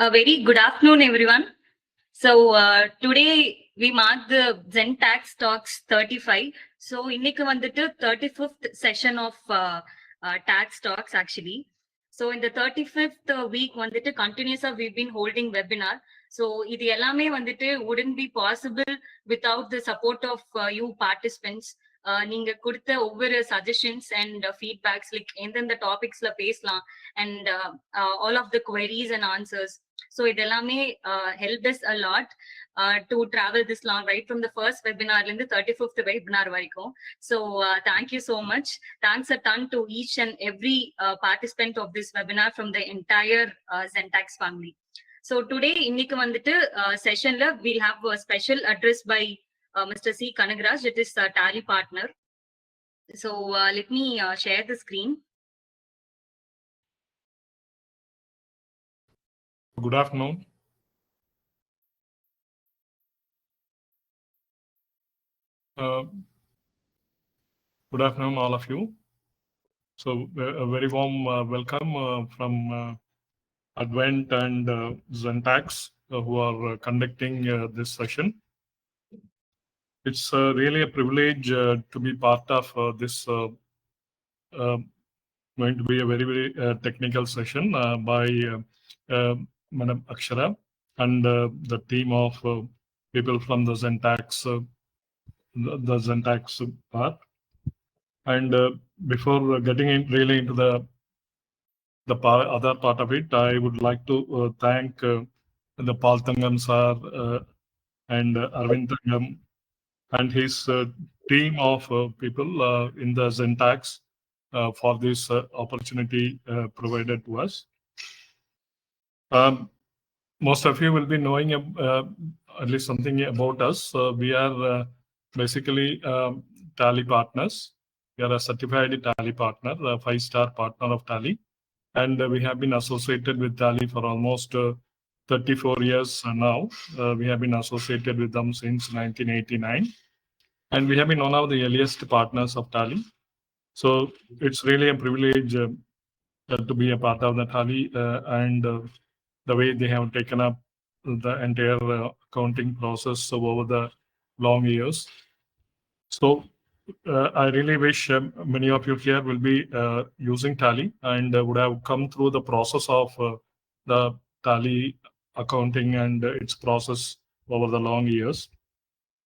A very good afternoon, everyone. So today we mark the Zentax Talks 35. So இன்னைக்கு வந்துட்டு 35th session of tax talks actually. So in the 35th week வந்துட்டு continuously we've been holding webinar. So இது எல்லாமே வந்துட்டு wouldn't be possible without the support of you participants. நீங்க கொடுத்த ஒவ்வொரு suggestions and feedbacks like எந்தெந்த topicsல பேசலாம் and all of the queries and answers. So idellame helped us a lot to travel this long, right from the first webinar in the 35th webinar varaikum. So thank you so much. Thanks a ton to each and every participant of this webinar from the entire Zentax family. So today இன்னைக்கு வந்துட்டு sessionல we'll have a special address by Mr. C. Kanagraj, it is a Tally partner. So let me share the screen. Good afternoon. Good afternoon, all of you. So a very warm welcome from Advent and Zentax who are conducting this session. It's really a privilege to be part of this going to be a very, very technical session by Madam Akshara and the team of people from the Zentax part. And before getting really into the other part of it, I would like to thank the Paul Tangam sir and Arvind Tangam and his team of people in the Zentax for this opportunity provided to us. Most of you will be knowing at least something about us. We are basically Tally partners. We are a certified Tally partner, a 5-star partner of Tally. And we have been associated with Tally for almost 34 years now. We have been associated with them since 1989. And we have been one of the earliest partners of Tally. So it's really a privilege to be a part of the Tally and the way they have taken up the entire accounting process over the long years. So I really wish many of you here will be using Tally and would have come through the process of the Tally accounting and its process over the long years.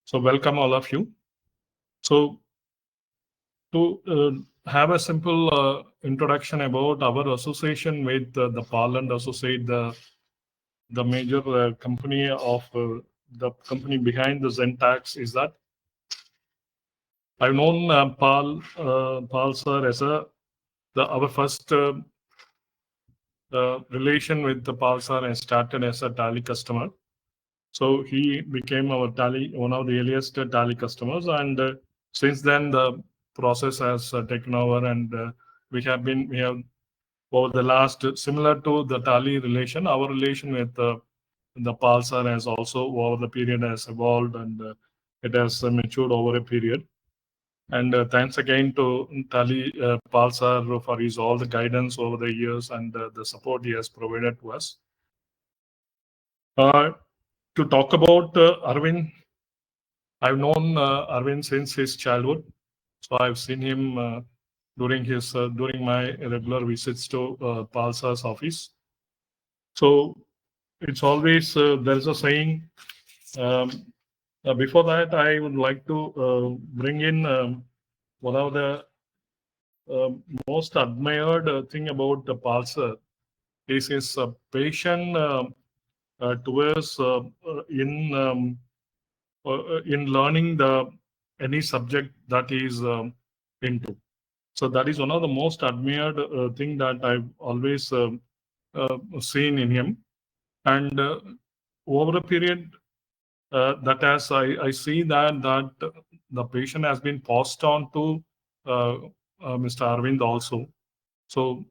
So welcome all of you. So to have a simple introduction about our association with the Paul and Associate, the major company of the company behind the Zentax is that I've known Paul sir as our first relation with the Paul sir and started as a Tally customer. So he became our Tally, one of the earliest Tally customers, and since then the process has taken over, and we have over the last, similar to the Tally relation, our relation with the Paul sir has also over the period has evolved, and it has matured over a period. And thanks again to Tally Paul sir for his all the guidance over the years and the support he has provided to us. To talk about Arvind, I've known Arvind since his childhood, so I've seen him during my regular visits to Paul sir's office. So it's always there's a saying. Before that, I would like to bring in one of the most admired thing about the Paul sir is his passion towards in learning any subject that he is into. So that is one of the most admired thing that I've always seen in him. And over a period, that as I see that the patient has been passed on to Mr. Arvind also. So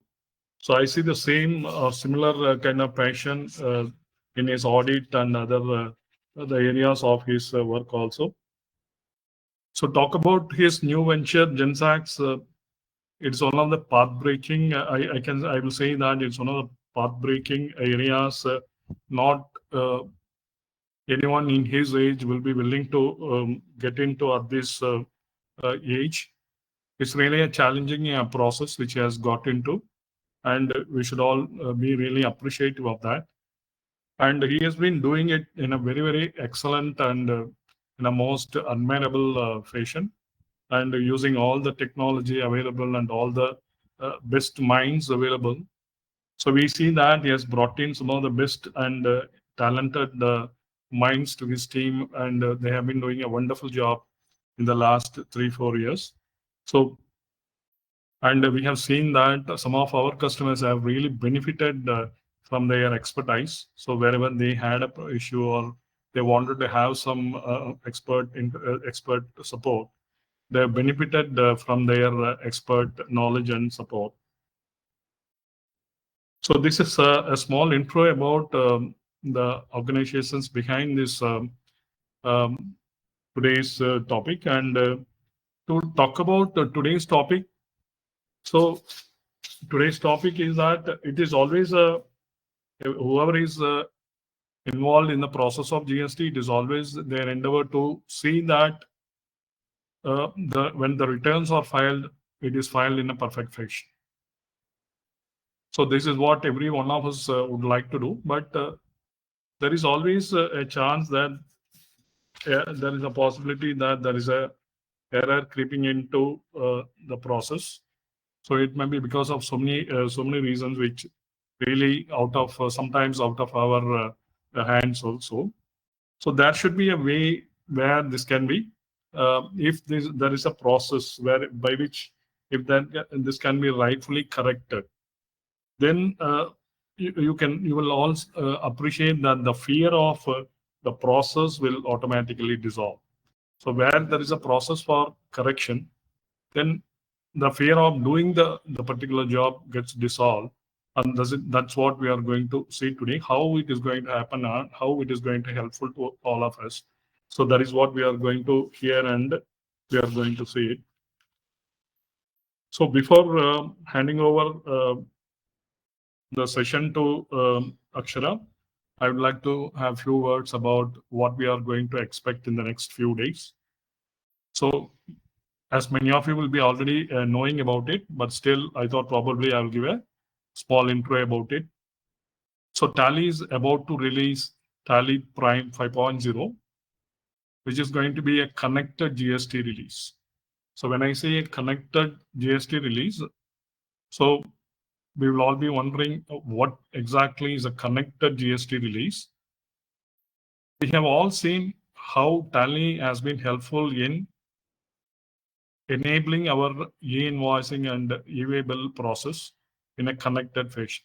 I see the same similar kind of passion in his audit and other the areas of his work also. So talk about his new venture, Zentax. It's one of the path breaking. I will say that it's one of the path breaking areas not anyone in his age will be willing to get into at this age. It's really a challenging process which he has got into, and we should all be really appreciative of that. And he has been doing it in a very, very excellent and in a most admirable fashion, and using all the technology available and all the best minds available. So we see that he has brought in some of the best and talented minds to his team, and they have been doing a wonderful job in the last 3-4 years. So, and we have seen that some of our customers have really benefited from their expertise. So wherever they had a issue or they wanted to have some expert support, they have benefited from their expert knowledge and support. So this is a small intro about the organizations behind this today's topic. And to talk about today's topic, so today's topic is that it is always whoever is involved in the process of GST, it is always their endeavor to see that when the returns are filed, it is filed in a perfect fashion. So this is what every one of us would like to do, but there is always a chance that there is a possibility that there is a error creeping into the process. So it may be because of so many reasons which really out of sometimes out of our hands also. So there should be a way where this can be, if there is a process where by which if that this can be rightfully corrected, then you will also appreciate that the fear of the process will automatically dissolve. So where there is a process for correction, then the fear of doing the particular job gets dissolved. And that's what we are going to see today, how it is going to happen and how it is going to helpful to all of us. So that is what we are going to hear and we are going to see it. So before handing over the session to Akshara, I would like to have a few words about what we are going to expect in the next few days. So as many of you will be already knowing about it, but still I thought probably I'll give a small intro about it. So Tally is about to release Tally Prime 5.0, which is going to be a connected GST release. So when I say a connected GST release, so we will all be wondering what exactly is a connected GST release. We have all seen how Tally has been helpful in enabling our e-invoicing and e-way bill process in a connected fashion.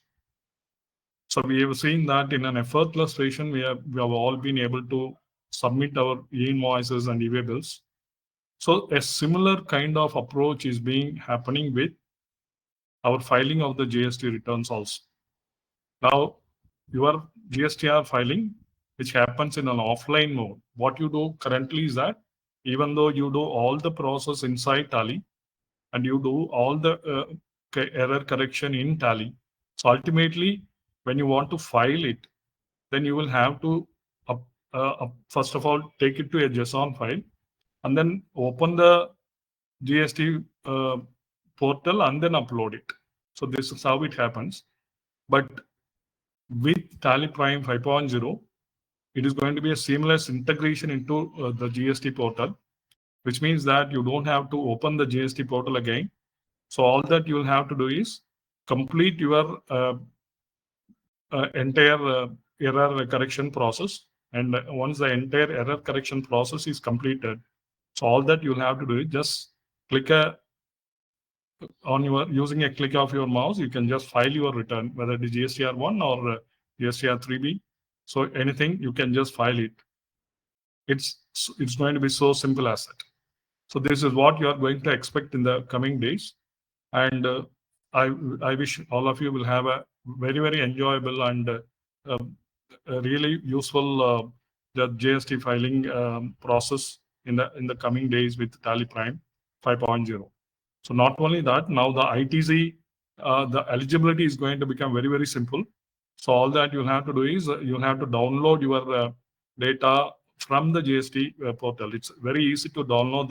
So we have seen that in an effortless fashion, we have all been able to submit our e-invoices and e-way bills. So a similar kind of approach is happening with our filing of the GST returns also. Now, your GSTR filing, which happens in an offline mode, what you do currently is that even though you do all the process inside Tally and you do all the error correction in Tally, so ultimately, when you want to file it, then you will have to first of all take it to a JSON file and then open the GST portal and then upload it. So this is how it happens. But with Tally Prime 5.0, it is going to be a seamless integration into the GST portal, which means that you don't have to open the GST portal again. So all that you will have to do is complete your entire error correction process. And once the entire error correction process is completed, so all that you'll have to do is just click using a click of your mouse, you can just file your return, whether it is GSTR1 or GSTR3B. So anything, you can just file it. It's going to be so simple as that. So this is what you are going to expect in the coming days. And I wish all of you will have a very, very enjoyable and a really useful the GST filing process in the coming days with Tally Prime 5.0. So not only that, now the ITZ, the eligibility is going to become very, very simple. So all that you'll have to do is you'll have to download your data from the GST portal. It's very easy to download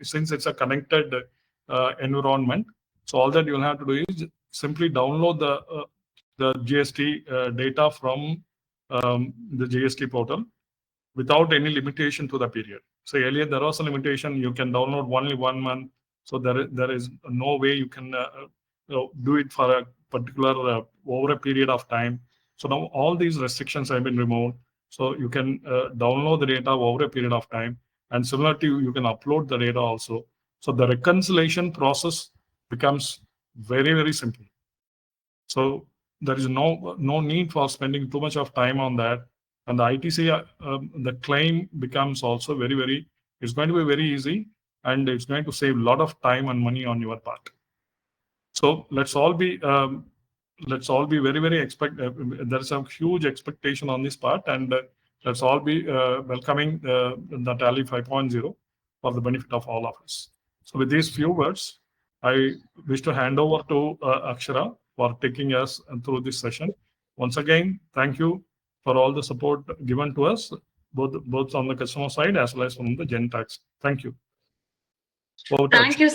since it's a connected environment. So all that you'll have to do is simply download the GST data from the GST portal without any limitation to the period. So earlier there was a limitation, you can download only 1 month. So there is no way you can do it for a particular over a period of time. So now all these restrictions have been removed. So you can download the data over a period of time, and similar to you can upload the data also. So the reconciliation process becomes very, very simple. So there is no need for spending too much of time on that. And the ITC, the claim becomes also it's going to be very easy, and it's going to save a lot of time and money on your part. So let's all be very, very there's a huge expectation on this part, and let's all be welcoming the Tally 5.0 for the benefit of all of us. So with these few words, I wish to hand over to Akshara for taking us through this session. Once again, thank you for all the support given to us, both on the customer side as well as from the Gentax. Thank you. Thank you.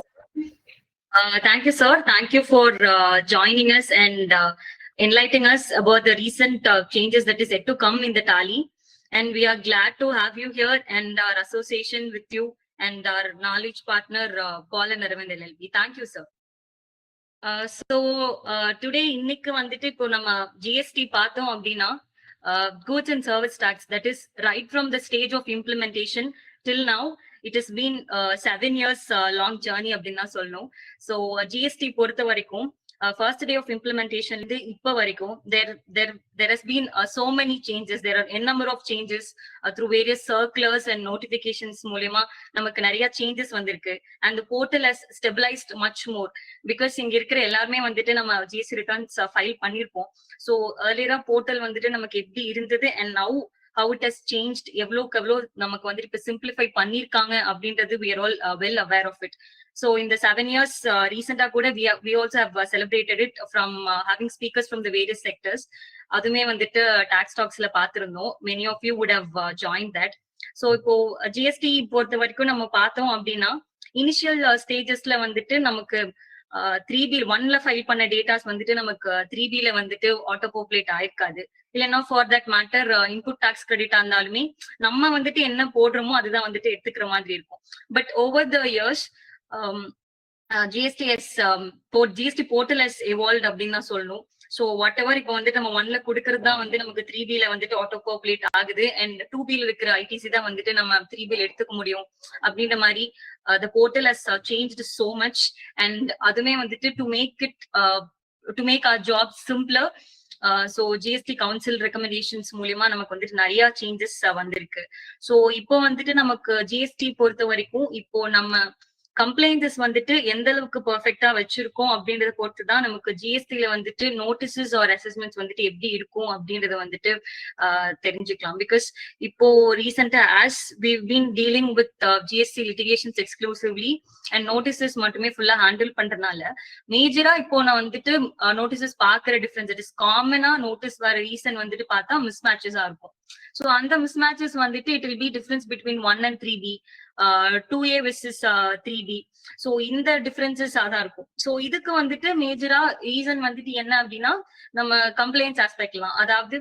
Thank you, sir. Thank you for joining us and enlightening us about the recent changes that is yet to come in the Tally. And we are glad to have you here and our association with you and our knowledge partner, Paul and Aravind LLP. Thank you, sir. Today, இன்னைக்கு வந்துட்டு இப்போ நம்ம GST பார்த்தோம் அப்படின்னா goods and service tax, that is right from the stage of implementation till now, it has been 7 years long journey அப்படின்னா சொல்லணும். So GST பொறுத்த வரைக்கும் first day of implementation இப்ப வரைக்கும் there has been so many changes. There are a number of changes through various circulars and notifications மூலமா நமக்கு நிறைய changes வந்திருக்கு. And the portal has stabilized much more because இங்க இருக்கிற எல்லாருமே வந்துட்டு நம்ம GST returns file பண்ணிருப்போம். So earlier portal வந்துட்டு நமக்கு எப்படி இருந்தது and now how it has changed, எவ்வளவுக்கு எவ்வளவு நமக்கு வந்துட்டு இப்ப simplify பண்ணிருக்காங்க அப்படின்றது we are all well aware of it. So in the 7 years, recently கூட we also have celebrated it from having speakers from the various sectors. அதுமே வந்துட்டு tax talksல பார்த்திருந்தோம். Many of you would have joined that. So இப்போ GST பொறுத்த வரைக்கும் நம்ம பார்த்தோம் அப்படின்னா initial stagesல வந்துட்டு நமக்கு 3B 1ல ஃபைல் பண்ண டேட்டாஸ் வந்துட்டு நமக்கு 3Bல வந்துட்டு ஆட்டோ பாப்புலேட் ஆயிருக்காது. இல்லைன்னா for that matter input tax கிரெடிட்டா இருந்தாலுமே நம்ம வந்துட்டு என்ன போடுறோமோ அதுதான் வந்துட்டு எடுத்துக்கிற மாதிரி இருக்கும். But over the years GST portal has evolved அப்படின்னு தான் சொல்லணும். So whatever இப்போ வந்துட்டு நம்ம 1ல கொடுக்கறது தான் வந்து நமக்கு 3Bல வந்துட்டு ஆட்டோ பாப்புலேட் ஆகுது and 2Bல இருக்கிற ITC தான் வந்துட்டு நம்ம 3Bல எடுத்துக்க முடியும் அப்படின்ற மாதிரி the portal has changed so much. And அதுமே வந்துட்டு to make our job simpler, so GST Council recommendations மூலமா நமக்கு வந்துட்டு நிறைய சேஞ்சஸ் வந்திருக்கு. So இப்போ வந்துட்டு நமக்கு GST பொறுத்த வரைக்கும் இப்போ நம்ம கம்ப்ளைண்ட்ஸ் வந்துட்டு எந்த அளவுக்கு பெர்ஃபெக்ட்டா வச்சிருக்கோம் அப்படின்றத பொறுத்து தான் நமக்கு ஜிஎஸ்டில வந்துட்டு நோட்டீசஸ் ஆர் அசஸ்மெண்ட்ஸ் வந்துட்டு எப்படி இருக்கும் அப்படின்றத வந்துட்டு தெரிஞ்சுக்கலாம். பிகாஸ் இப்போ ரீசெண்டா as we've been dealing with GST litigations exclusively and notices மட்டுமே ஃபுல்லா ஹேண்டில் பண்றதுனால மேஜரா இப்போ நான் வந்துட்டு நோட்டீசஸ் பாக்குற டிஃபரன்ஸ், இட் இஸ் காமனா நோட்டீஸ் வர ரீசன் வந்துட்டு பார்த்தா மிஸ் மேட்சஸா இருக்கும். So அந்த மிஸ் மேட்சஸ் வந்துட்டு it will be difference between 1 and 3B, 2A versus 3B. So இந்த டிஃபரன்சஸ் அதான் இருக்கும். So இதுக்கு வந்துட்டு மேஜரா ரீசன் வந்துட்டு என்ன அப்படின்னா நம்ம கம்ப்ளைண்ட்ஸ் ஆஸ்பெக்ட்லாம், அதாவது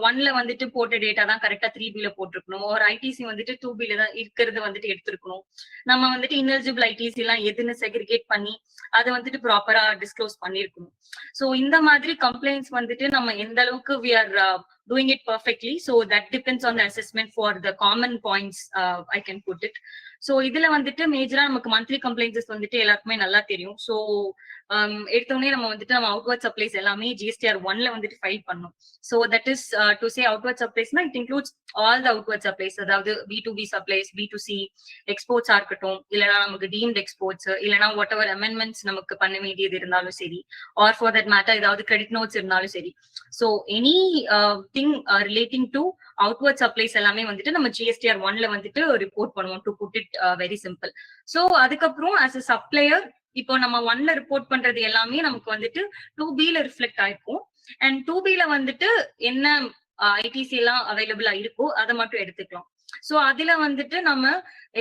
1ல வந்துட்டு போட்ட டேட்டா தான் கரெக்டா 3Bல போட்டிருக்கணும், ஒரு ஐடிசி வந்துட்டு 2Bல தான் இருக்கிறது வந்துட்டு எடுத்திருக்கணும், நம்ம வந்துட்டு இன்எலிஜிபிள் ஐடிசி எல்லாம் எதுன்னு செக்ரிகேட் பண்ணி அதை வந்துட்டு ப்ராப்பரா டிஸ்க்ளோஸ் பண்ணிருக்கணும். சோ இந்த மாதிரி கம்ப்ளைண்ட்ஸ் வந்துட்டு நம்ம எந்த அளவுக்கு we are doing it perfectly, so that depends on the assessment for the common points, I can put it. So இதுல வந்துட்டு மேஜரா நமக்கு மந்த்லி கம்ப்ளைண்ட்ஸ் வந்துட்டு எல்லாருக்குமே நல்லா தெரியும். ஸோ எடுத்தோடனே நம்ம வந்துட்டு நம்ம அவுட்வர்ட் சப்ளைஸ் எல்லாமே GSTR 1ல வந்துட்டு ஃபைல் பண்ணோம். So that is to say outward சப்ளைஸ்னா it includes all the outward supplies, அதாவது B2B சப்ளைஸ், B2C எக்ஸ்போர்ட்ஸா இருக்கட்டும், இல்லைன்னா நமக்கு டீம்ட் எக்ஸ்போர்ட்ஸ், இல்லைன்னா வாட் எவர் அமெண்ட்மெண்ட்ஸ் நமக்கு பண்ண வேண்டியது இருந்தாலும் சரி, ஆர் ஃபார் தட் மேட்டர் ஏதாவது கிரெடிட் நோட்ஸ் இருந்தாலும் சரி. So anything relating to outward supplies எல்லாமே வந்துட்டு நம்ம GSTR 1ல வந்துட்டு ரிப்போர்ட் பண்ணுவோம், to put it very simple. So அதுக்கப்புறம் ஆஸ் அ சப்ளையர் இப்போ நம்ம 1ல ரிப்போர்ட் பண்றது எல்லாமே நமக்கு வந்துட்டு 2Bல ரிஃப்ளெக்ட் ஆயிருக்கும். அண்ட் 2B வந்துட்டு என்ன ஐடிசி எல்லாம் அவைலபிளா இருக்கோ அதை மட்டும் எடுத்துக்கலாம். சோ அதுல வந்துட்டு நம்ம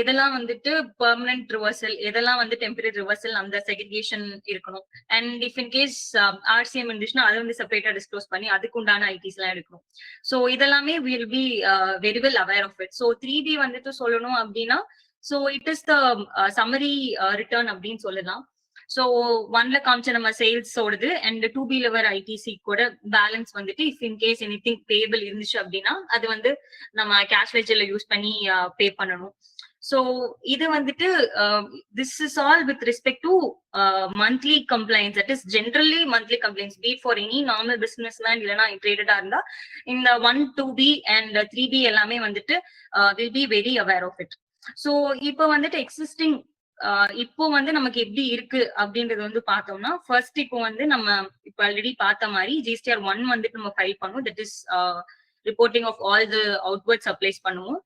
எதெல்லாம் வந்துட்டு பெர்மனன்ட் ரிவர்சல், எதெல்லாம் வந்து டெம்பரரி ரிவர்சல், அந்த செக்ரிகேஷன் இருக்கணும். And if in case RCM இருந்துச்சுன்னா அதை வந்து செப்பரேட்டா டிஸ்க்ளோஸ் பண்ணி அதுக்கு உண்டான ஐடிஸ் எல்லாம் எடுக்கணும். சோ இதெல்லாமே will be very well aware of it. So 3B வந்துட்டு சொல்லணும் அப்படின்னா, so it is the summary return அப்படின்னு சொல்லலாம். சோ 1ல காமிச்ச நம்ம சேல்ஸ் ஓடுது அண்ட் 2Bல வர ஐடிசி கூட பேலன்ஸ் வந்துட்டு if in case anything payable இருந்துச்சு அப்படின்னா அது வந்து நம்ம கேஷ் லெட்ஜர்ல யூஸ் பண்ணி பே பண்ணணும். சோ இது வந்துட்டு this is all with respect to monthly complaints. That is generally monthly complaints beat for any normal businessman இல்லைன்னா ட்ரேடடா இருந்தா இந்த 1, 2B அண்ட் 3B எல்லாமே வந்துட்டு will be very aware of it. So இப்போ வந்துட்டு எக்ஸிஸ்டிங் இப்போ வந்து நமக்கு எப்படி இருக்கு அப்படின்றது வந்து பார்த்தோம்னா, ஃபர்ஸ்ட் இப்போ வந்து நம்ம இப்போ ஆல்ரெடி பார்த்த மாதிரி GSTR 1 வந்துட்டு நம்ம ஃபைல் பண்ணுவோம். That is reporting of all the outward supplies பண்ணுவோம்.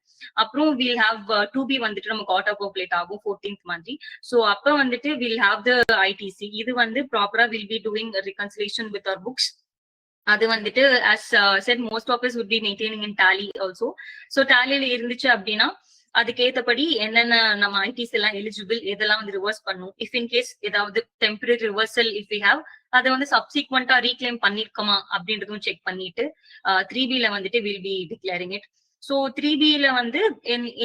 அப்புறம் வில் ஹாவ் 2B வந்துட்டு நமக்கு ஆட்டோ பாப்புலேட் ஆகும் 14th மாதிரி. ஸோ அப்போ வந்துட்டு வில் ஹாவ் த ஐடிசி. இது வந்து ப்ராப்பரா will be doing reconciliation with our books. அது வந்துட்டு as said most of us would be maintaining in Tally also. So டேலியில இருந்துச்சு அப்படின்னா அதுக்கேத்தபடி என்னென்ன நம்ம ஐடிஸ் எல்லாம் எலிஜிபிள், எதெல்லாம் வந்து ரிவர்ஸ் பண்ணும். இஃப் இன் கேஸ் ஏதாவது temporary reversal if we have அதை வந்து சப்சிக்வெண்டா ரீக்ளைம் பண்ணிருக்கோமா அப்படின்றதும் செக் பண்ணிட்டு 3Bல வந்துட்டு will be declaring it. So 3Bல வந்து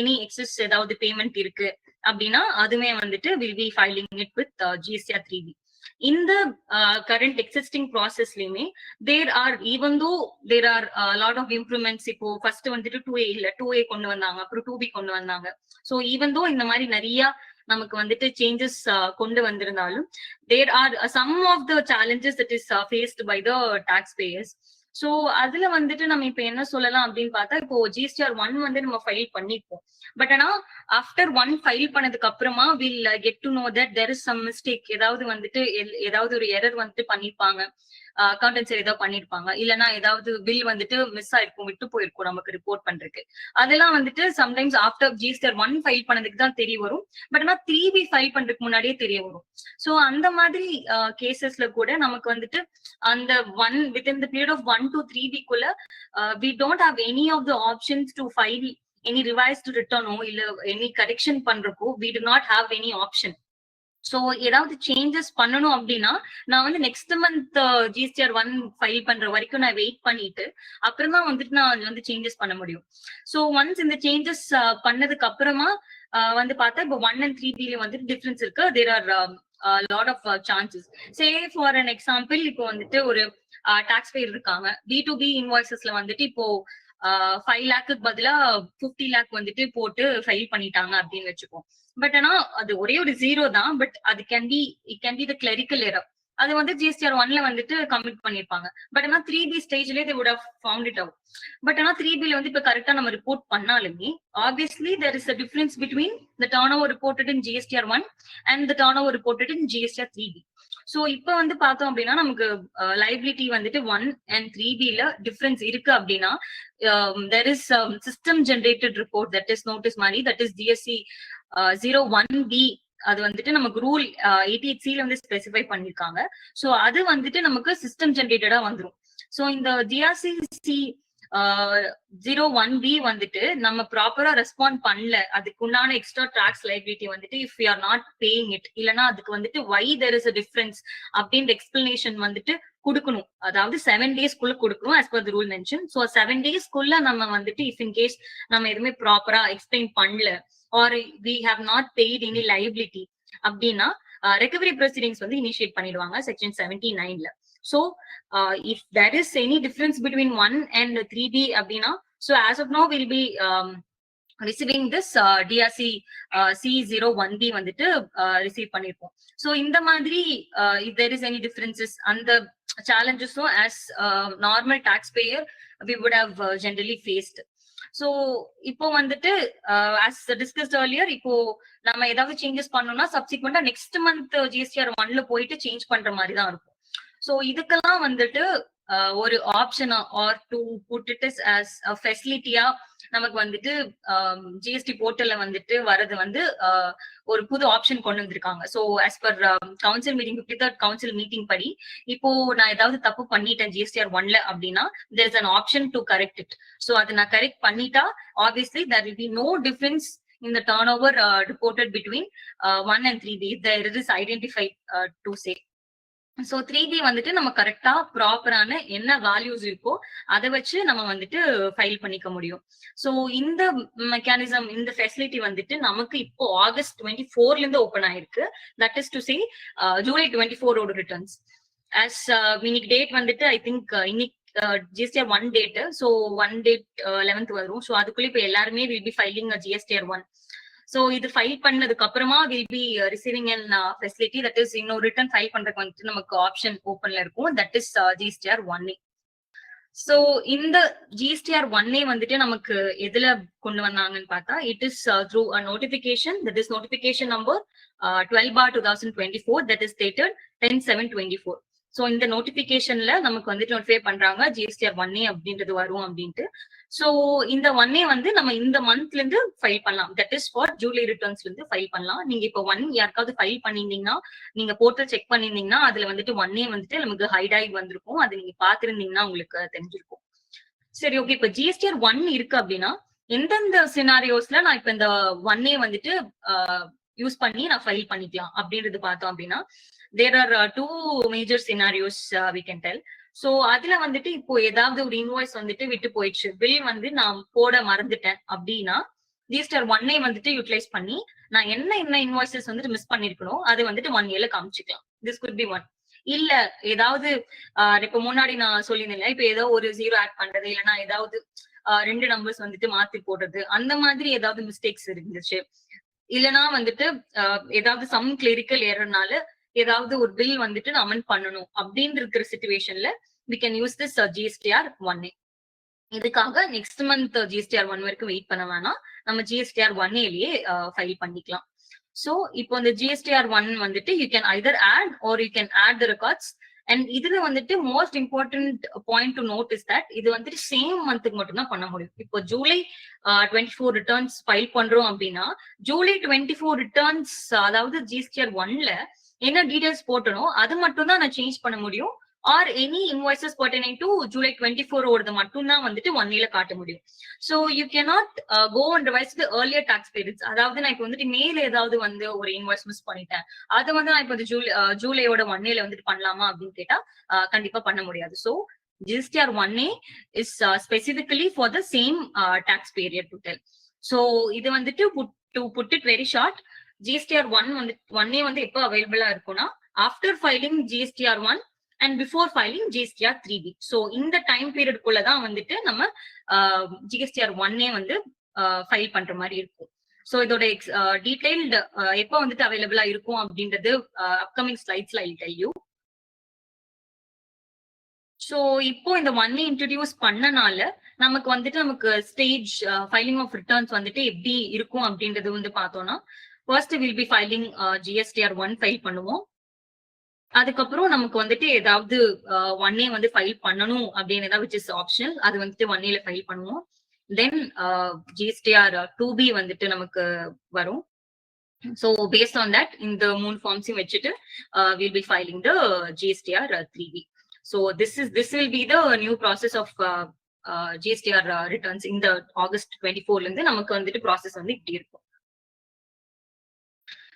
எனி எக்ஸஸ் ஏதாவது பேமெண்ட் இருக்கு அப்படின்னா அதுமே வந்துட்டு will be filing it with GSTR 3B. இந்த current existing processலயுமே there are, even though there are a lot of improvements. இப்போ ஃபர்ஸ்ட் வந்துட்டு 2A இல்ல 2A கொண்டு வந்தாங்க, அப்புறம் 2B கொண்டு வந்தாங்க. சோ ஈவன் தோ இந்த மாதிரி நிறைய நமக்கு வந்துட்டு சேஞ்சஸ் கொண்டு வந்திருந்தாலும் there are some of the challenges that is faced by the taxpayers. So அதுல வந்துட்டு நம்ம இப்ப என்ன சொல்லலாம் அப்படின்னு பார்த்தா, இப்போ GSTR 1 வந்து நம்ம ஃபைல் பண்ணிப்போம். பட் ஆனா ஆஃப்டர் 1 ஃபைல் பண்ணதுக்கு அப்புறமா will get to know that there is some mistake. ஏதாவது வந்துட்டு ஏதாவது ஒரு எரர் வந்துட்டு பண்ணிருப்பாங்க, அக்கௌண்டன்சி ஏதாவது பண்ணிருப்பாங்க, இல்லைன்னா ஏதாவது பில் வந்துட்டு மிஸ் ஆயிருக்கும், விட்டு போயிருக்கும் நமக்கு ரிப்போர்ட் பண்றதுக்கு. அதெல்லாம் வந்துட்டு சம்டைம்ஸ் ஆஃப்டர் GSTR 1 ஃபைல் பண்ணதுக்கு தான் தெரிய வரும். பட் ஆனா 3B ஃபைல் பண்றதுக்கு முன்னாடியே தெரிய வரும். சோ அந்த மாதிரி கேசஸ்ல கூட நமக்கு வந்துட்டு அந்த within the period of 1 to 3B குள்ள we don't have any of the options to file any revised return or any correction பண்றப்போ we do not have any option. So ஏதாவது சேஞ்சஸ் பண்ணணும் அப்படின்னா நான் வந்து நெக்ஸ்ட் மந்த் GSTR 1 ஃபைல் பண்ற வரைக்கும் நான் வெயிட் பண்ணிட்டு அப்புறம் தான் வந்துட்டு நான் வந்து சேஞ்சஸ் பண்ண முடியும். சோ ஒன்ஸ் இந்த சேஞ்சஸ் பண்ணதுக்கு அப்புறமா வந்து பார்த்தா இப்போ 1 and 3Bல வந்துட்டு டிஃபரன்ஸ் இருக்கு. There are lot of chances. Say for an example, இப்போ வந்துட்டு ஒரு டாக்ஸ் பேயர் இருக்காங்க, B2B இன்வாய்சஸ்ல வந்துட்டு இப்போ 5 lakhக்கு பதிலா 50 lakh வந்துட்டு போட்டு ஃபைல் பண்ணிட்டாங்க அப்படின்னு வச்சுப்போம். பட் ஆனா அது ஒரே ஒரு 0 தான். பட் அது it can be the clerical error. அது வந்து GSTR 1ல வந்துட்டு கமிட் பண்ணிருப்பாங்க. பட் ஆனா 3B ஸ்டேஜ்லயே they would have found it out. But ஆனா 3Bல வந்து இப்ப கரெக்டா நம்ம ரிப்போர்ட் பண்ணாலுமே obviously there is a difference between the turnover reported in GSTR 1 and the turnover reported in GSTR 3B. So இப்ப வந்து பார்த்தோம் அப்படின்னா நமக்கு லைபிலிட்டி வந்துட்டு 1 and 3Bல டிஃபரன்ஸ் இருக்கு அப்படின்னா there is system generated report that is notice மாதிரி, that is GSC 01B. அது வந்துட்டு நமக்கு ரூல் 88C வந்து ஸ்பெசிஃபை பண்ணிருக்காங்க. சோ அது வந்துட்டு நமக்கு சிஸ்டம் ஜெனரேட்டடா வந்துரும். சோ இந்த GRCC 01B வந்துட்டு நம்ம ப்ராப்பரா ரெஸ்பாண்ட் பண்ணல, அதுக்கு உண்டான எக்ஸ்ட்ரா டாக்ஸ் லைபிலிட்டி வந்துட்டு if you are not paying it, இல்லைன்னா அதுக்கு வந்துட்டு வை தேர் இஸ் அ டிஃபரன்ஸ் அப்படின்ற எக்ஸ்பிளனேஷன் வந்துட்டு கொடுக்கணும். அதாவது 7 daysக்குள்ள கொடுக்கணும் as per the rule mentioned. So 7 daysக்குள்ள நம்ம வந்துட்டு இஃப் இன் கேஸ் நம்ம எதுவுமே ப்ராப்பரா எக்ஸ்பிளைன் பண்ணல or we have not paid any liability அப்படின்னா ரெக்கவரி ப்ரொசீடிங்ஸ் வந்து இனிஷியேட் பண்ணிடுவாங்க section 79ல. So if there is any difference between 1 and 3B அப்படின்னா, so as of now we'll be receiving this DRC C01B வந்துட்டு receive பண்ணிருப்போம். So இந்த மாதிரி if there is any differences and the challenges so as normal taxpayer we would have generally faced. So இப்போ வந்துட்டு as discussed earlier, இப்போ நம்ம ஏதாவது changes பண்ணோம்னா சப்சிக்வெண்டா நெக்ஸ்ட் மந்த் GSTR 1ல போயிட்டு சேஞ்ச் பண்ற மாதிரி தான் இருக்கும். சோ இதுக்கெல்லாம் வந்துட்டு ஒரு ஆப்ஷனா or to put it as a ஃபெசிலிட்டியா நமக்கு வந்துட்டு ஜிஎஸ்டி போர்ட்டல்ல வந்துட்டு வரது வந்து ஒரு புது ஆப்ஷன் கொண்டு வந்திருக்காங்க. So as per council meeting 53rd council meeting படி இப்போ நான் ஏதாவது தப்பு பண்ணிட்டேன் GSTR 1ல அப்படின்னா there is an option to correct it. So அதை நான் கரெக்ட் பண்ணிட்டா obviously there will be no difference in the turnover reported between 1 and 3B if there is identified to say. So 3B வந்துட்டு நம்ம கரெக்டா ப்ராப்பரான என்ன values இருக்கோ அதை வச்சு நம்ம வந்துட்டு ஃபைல் பண்ணிக்க முடியும். ஸோ இந்த மெக்கானிசம் இந்த ஃபெசிலிட்டி வந்துட்டு நமக்கு இப்போ August 24ல இருந்து ஓப்பன் ஆயிருக்கு. That is to say July 24 returns. As இன்னைக்கு டேட் வந்துட்டு ஐ திங்க் இன்னைக்கு GSTR 1 date. So 1 date 11th வரும். ஸோ அதுக்குள்ள இப்போ எல்லாருமே will be filing GSTR 1. So இது ஃபைல் பண்ணதுக்கு அப்புறமா will be receiving an facility. That is இன்னொரு ரிட்டர்ன் ஃபைல் பண்றதுக்கு வந்துட்டு நமக்கு ஆப்ஷன் ஓப்பன்ல இருக்கும். That is GSTR 1A. So இந்த GSTR 1A வந்துட்டு நமக்கு எதுல கொண்டு வந்தாங்கன்னு பார்த்தா it is through a notification. That is notification number 12/2024 that is dated 10/7/24. So இந்த நோட்டிபிகேஷன்ல நமக்கு வந்துட்டு நோட்டிஃபை பண்றாங்க GSTR 1A அப்படின்றது வரும் அப்படின்ட்டு. சோ இந்த 1A வந்து நம்ம இந்த மந்த்ல இருந்து ஃபைல் பண்ணலாம். தட் இஸ் ஃபார் ஜூலை ரிட்டர்ன்ஸ்ல இருந்து ஃபைல் பண்ணலாம். நீங்க இப்போ 1 யாருக்காவது ஃபைல் பண்ணிருந்தீங்கன்னா நீங்க போர்ட்டல் செக் பண்ணிருந்தீங்கன்னா அதுல வந்துட்டு 1A வந்துட்டு நமக்கு ஹைட் ஆகி வந்திருக்கும். அது நீங்க பாத்துருந்தீங்கன்னா உங்களுக்கு தெரிஞ்சிருக்கும். சரி, ஓகே. இப்ப GSTR 1 இருக்கு அப்படின்னா எந்தெந்த சினாரியோஸ்ல நான் இப்ப இந்த 1A வந்துட்டு யூஸ் பண்ணி நான் ஃபைல் பண்ணிக்கலாம் அப்படின்றது பார்த்தோம் அப்படின்னா there are two major scenarios we can tell. So அதுல வந்துட்டு இப்போ ஏதாவது ஒரு இன்வாய்ஸ் வந்துட்டு விட்டு போயிடுச்சு, பில் வந்து நான் போட மறந்துட்டேன் அப்படின்னா GSTR 1A வந்துட்டு யூட்டிலைஸ் பண்ணி நான் என்ன இன்வாய்சஸ் வந்துட்டு மிஸ் பண்ணிருக்கணும் அது வந்துட்டு 1Aல காமிச்சுக்கலாம். This could be one. இல்ல ஏதாவது இப்ப முன்னாடி நான் சொல்லியிருந்தேன் இப்ப ஏதோ ஒரு 0 ஆட் பண்றது இல்லைன்னா ஏதாவது 2 நம்பர்ஸ் வந்துட்டு மாத்தி போடுறது அந்த மாதிரி ஏதாவது மிஸ்டேக்ஸ் இருந்துச்சு, இல்லைன்னா வந்துட்டு ஏதாவது சம் கிளரிக்கல் ஏறனால ஏதாவது ஒரு பில் வந்துட்டு நான் அமெண்ட் பண்ணணும் அப்படின்னு இருக்கிற சிச்சுவேஷன்ல we can use this GSTR 1A. இதுக்காக நெக்ஸ்ட் மந்த் GSTR 1 வரைக்கும் வெயிட் பண்ண வேணாம், நம்ம GSTR 1Aலயே ஃபைல் பண்ணிக்கலாம். சோ இப்போ இந்த GSTR 1 வந்துட்டு you can either add or you can add the records. And இதுல வந்துட்டு most important point to note is that இது வந்துட்டு சேம் மந்த்துக்கு மட்டும் தான் பண்ண முடியும். இப்போ ஜூலை 24 ரிட்டர்ன்ஸ் ஃபைல் பண்றோம் அப்படின்னா ஜூலை 24 ரிட்டர்ன்ஸ் அதாவது GSTR 1ல என்ன டீடைல்ஸ் போட்டனோ அது மட்டும் தான் நான் சேஞ்ச் பண்ண முடியும். Are any invoices pertaining to July 24 ஓடது மட்டும் தான் வந்துட்டு 1Aல காட்ட முடியும். So you cannot go and revise the earlier tax periods. அதாவது நான் இப்போ வந்துட்டு மேல ஏதாவது வந்து ஒரு இன்வாய்ஸ் மிஸ் பண்ணிட்டேன், அது வந்து நான் இப்போ ஜூலையோட 1Aல வந்துட்டு பண்ணலாமா அப்படின்னு கேட்டா கண்டிப்பா பண்ண முடியாது. So GSTR 1A is specifically for the same tax period to tell. So இது வந்துட்டு to put it very short, GSTR 1A வந்து எப்போ அவைலபிளா இருக்கும்னா after filing GSTR 1 and before filing GSTR 3B. So இந்த டைம் பீரியட்குள்ளதான் வந்துட்டு நம்ம GSTR 1A வந்து ஃபைல் பண்ற மாதிரி இருக்கும். ஸோ இதோட டீடைல்டு எப்போ வந்துட்டு அவைலபிளா இருக்கும் அப்படின்றது அப்கமிங் ஸ்லைட்ஸ்ல ஐ டெல் யூ. ஸோ இப்போ இந்த 1A இன்ட்ரடியூஸ் பண்ணனால நமக்கு வந்துட்டு நமக்கு ஸ்டேஜ் ஃபைலிங் ஆஃப் ரிட்டர்ன்ஸ் வந்துட்டு எப்படி இருக்கும் அப்படின்றது வந்து பார்த்தோம்னா first will be filing GSTR 1 file பண்ணுவோம். அதுக்கப்புறம் நமக்கு வந்துட்டு ஏதாவது 1A வந்து ஃபைல் பண்ணணும் அப்படின்னு ஏதாவது விச் இஸ் ஆப்ஷனல், அது வந்துட்டு 1Aல ஃபைல் பண்ணுவோம். தென் GSTR 2B வந்துட்டு நமக்கு வரும். ஸோ பேஸ்ட் ஆன் தட் இந்த 3 ஃபார்ம்ஸையும் வச்சுட்டு will be filing the GSTR 3B. So this will be the new process of GSTR returns. இந்த ஆகஸ்ட் 24ல இருந்து நமக்கு வந்துட்டு ப்ராசஸ் வந்து இப்படி இருக்கும்.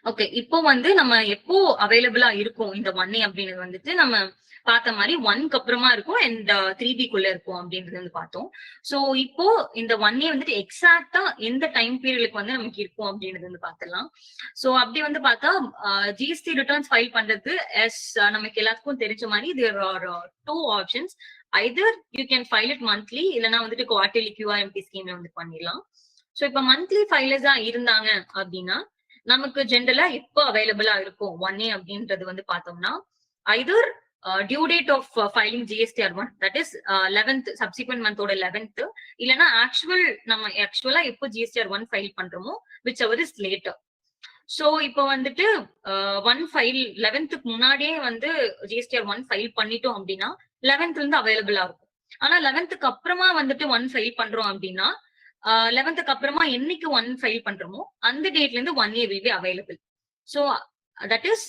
ஓகே, இப்போ வந்து நம்ம எப்போ அவைலபிளா இருக்கும் இந்த 1A அப்படின்றது வந்துட்டு நம்ம பார்த்த மாதிரி 1க்கு அப்புறமா இருக்கும் அண்ட் 3Bக்குள்ள இருக்கும் அப்படின்றது வந்து பார்த்தோம். சோ இப்போ இந்த 1A வந்துட்டு எக்ஸாக்டா எந்த டைம் பீரியடுக்கு வந்து நமக்கு இருக்கும் அப்படின்றது வந்து பார்த்துடலாம். சோ அப்படி வந்து பார்த்தா GST ரிட்டர்ன்ஸ் ஃபைல் பண்றது எஸ் நமக்கு எல்லாத்துக்கும் தெரிஞ்ச மாதிரி there are 2 options. either you can file it monthly இல்லைன்னா வந்துட்டு குவார்டர்லி QRMP ஸ்கீம்ல வந்து பண்ணிடலாம். சோ இப்போ மந்த்லி ஃபைலர்ஸா இருந்தாங்க அப்படின்னா நமக்கு ஜென்ரலா எப்போ அவைலபிளா இருக்கும் 1A அப்படின்றது வந்து பார்த்தோம்னா either due date of filing GSTR 1 that is 11th subsequent month ஓட 11th இல்லனா நம்ம ஆக்சுவலா எப்போ GSTR 1 ஃபைல் பண்றோமோ whichever is later. சோ இப்போ வந்துட்டு 1 ஃபைல் 11th முன்னாடியே வந்து GSTR 1 ஃபைல் பண்ணிட்டோம் அப்படின்னா 11th இருந்து அவைலபிளா இருக்கும். ஆனா 11th அப்புறமா வந்துட்டு 1 ஃபைல் பண்றோம் அப்படின்னா 11th அப்புறமா என்னைக்கு 1 ஃபைல் பண்றோமோ அந்த டேட்ல இருந்து 1A will be available. So that is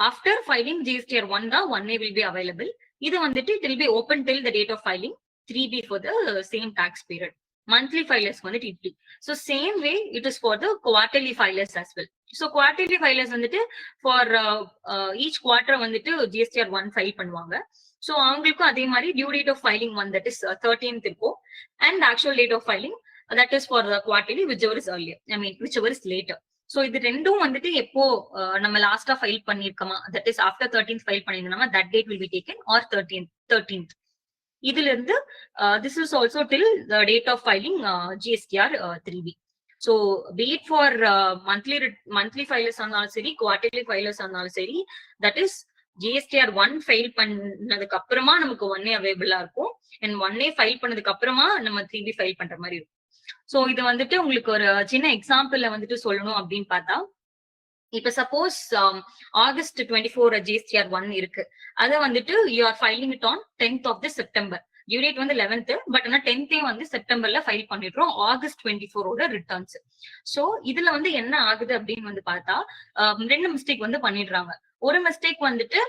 after filing GSTR 1 தான் 1A will be available. இது வந்துட்டு it will be open till the date of filing 3B for the same tax period. Monthly filers வந்துட்டு இப்படி. So same way it is for the quarterly filers as well. So quarterly filers வந்துட்டு for each quarter வந்துட்டு GSTR 1 file பண்ணுவாங்க. So அவங்களுக்கும் அதே மாதிரி due date of filing one that is 13th இருக்கும் and actual date of filing that is for the quarterly whichever is earlier. I mean whichever is later. So இது ரெண்டும் வந்துட்டு எப்போ நம்ம லாஸ்டா ஃபைல் பண்ணிருக்கோமா that is after 13th file பண்ணிருந்தோமா that date will be taken or 13th. இதுல இருந்து this is also till the date of filing GSTR 3B. So be it for monthly filers ஆனாலும் சரி quarterly filers ஆனாலும் சரி that is GSTR 1 file பண்ணதுக்கு அப்புறமா நமக்கு 1A அவைலபிளா இருக்கும் and 1A ஃபைல் பண்ணதுக்கு அப்புறமா நம்ம 3B ஃபைல் பண்ற மாதிரி இருக்கும். சோ இது வந்துட்டு உங்களுக்கு ஒரு சின்ன எக்ஸாம்பிள்ல வந்துட்டு சொல்லணும் அப்படின்னு பார்த்தா இப்ப சப்போஸ் ஆகஸ்ட் 24 GSTR 1 இருக்கு அதை வந்துட்டு you are filing it on 10th of the September. Due date வந்து 11th பட் ஆனா 10th வந்து செப்டம்பர்ல ஃபைல் பண்ணிடுறோம் ஆகஸ்ட் 24 ரிட்டர்ன்ஸ். சோ இதுல வந்து என்ன ஆகுது அப்படின்னு வந்து பார்த்தா 2 மிஸ்டேக் வந்து பண்ணிடுறாங்க. ஒரு மிஸ்டேக் வந்துட்டு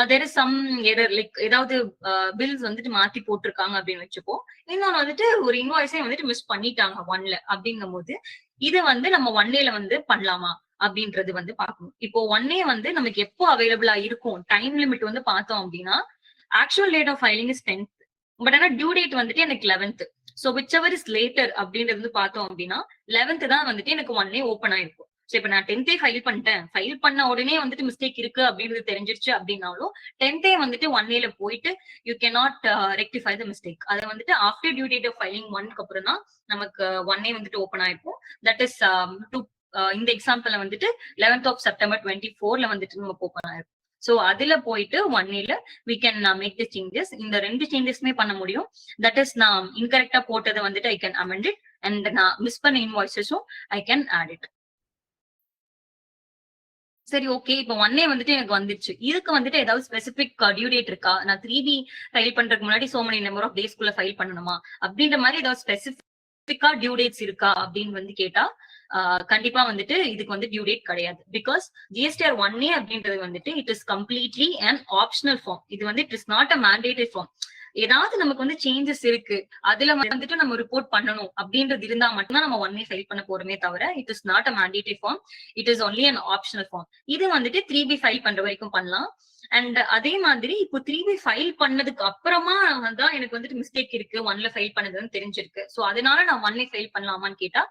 there is some error like ஏதாவது பில்ஸ் வந்துட்டு மாத்தி போட்டிருக்காங்க அப்படின்னு வச்சுப்போம். இன்னொன்னு வந்துட்டு ஒரு இன்வாய்ஸே வந்துட்டு மிஸ் பண்ணிட்டாங்க 1ல அப்படிங்கும் போது இது வந்து நம்ம 1Aல வந்து பண்ணலாமா அப்படின்றது வந்து பார்க்கணும். இப்போ 1A வந்து நமக்கு எப்போ அவைலபிளா இருக்கும் டைம் லிமிட் வந்து பார்த்தோம் அப்படின்னா actual date of filing is 10th but ஆனா டியூ டேட் வந்துட்டு எனக்கு 11th. So whichever is later அப்படின்றது வந்து பார்த்தோம் அப்படின்னா 11th தான் வந்துட்டு எனக்கு 1A ஓப்பன் ஆயிருக்கும். சோ இப்ப நான் 10th ஃபைல் பண்ணிட்டேன் ஃபைல் பண்ண உடனே வந்துட்டு மிஸ்டேக் இருக்கு அப்படின்றது தெரிஞ்சிருச்சு அப்படின்னாலும் 10th வந்துட்டு 1Aல போயிட்டு you cannot rectify the mistake. அதை வந்துட்டு after due date of filing 1க்கு அப்புறம் தான் நமக்கு 1A வந்துட்டு ஓப்பன் ஆயிருக்கும். தட் இஸ் இந்த எக்ஸாம்பிள்ல வந்துட்டு 11th of September 24ல வந்துட்டு நமக்கு ஓப்பன் ஆயிருக்கும். சோ அதுல போயிட்டு 1Aல we can make the changes. இந்த 2 சேஞ்சஸ்மே பண்ண முடியும். தட் இஸ் நான் இன்கரெக்டா போட்டதை வந்துட்டு I can amend it and நான் மிஸ் பண்ண இன்வாய்ஸஸும் I can add it. சரி ஓகே இப்ப 1A வந்துட்டு எனக்கு வந்துருச்சு. இதுக்கு வந்துட்டு ஏதாவது ஸ்பெசிபிக் டியூ டேட் இருக்கா? நான் 3B ஃபைல் பண்றதுக்கு முன்னாடி so many number of daysக்குள்ள ஃபைல் பண்ணணுமா அப்படின்ற மாதிரி ஏதாவது ஸ்பெசிபிக்கா டியூ டேட்ஸ் இருக்கா அப்படின்னு வந்து கேட்டா கண்டிப்பா வந்துட்டு இதுக்கு வந்து டியூ டேட் கிடையாது. பிகாஸ் GSTR 1A அப்படின்றது வந்துட்டு it is completely and optional form. இது வந்து it is not a mandatory form. ஏதாவது நமக்கு வந்து சேஞ்சஸ் இருக்கு அதுல வந்துட்டு நம்ம ரிப்போர்ட் பண்ணணும் அப்படின்றது இருந்தா மட்டும்தான் நம்ம 1A ஃபைல் பண்ண போறோமே தவிர it is not a mandatory form. It is only an optional form. இது வந்துட்டு 3B ஃபைல் பண்ற வரைக்கும் பண்ணலாம். அண்ட் அதே மாதிரி இப்போ 3B ஃபைல் பண்ணதுக்கு அப்புறமா தான் எனக்கு வந்துட்டு மிஸ்டேக் இருக்கு 1ல ஃபைல் பண்ணதுன்னு தெரிஞ்சிருக்கு. சோ அதனால நான் 1A ஃபைல் பண்ணலாமான்னு கேட்டா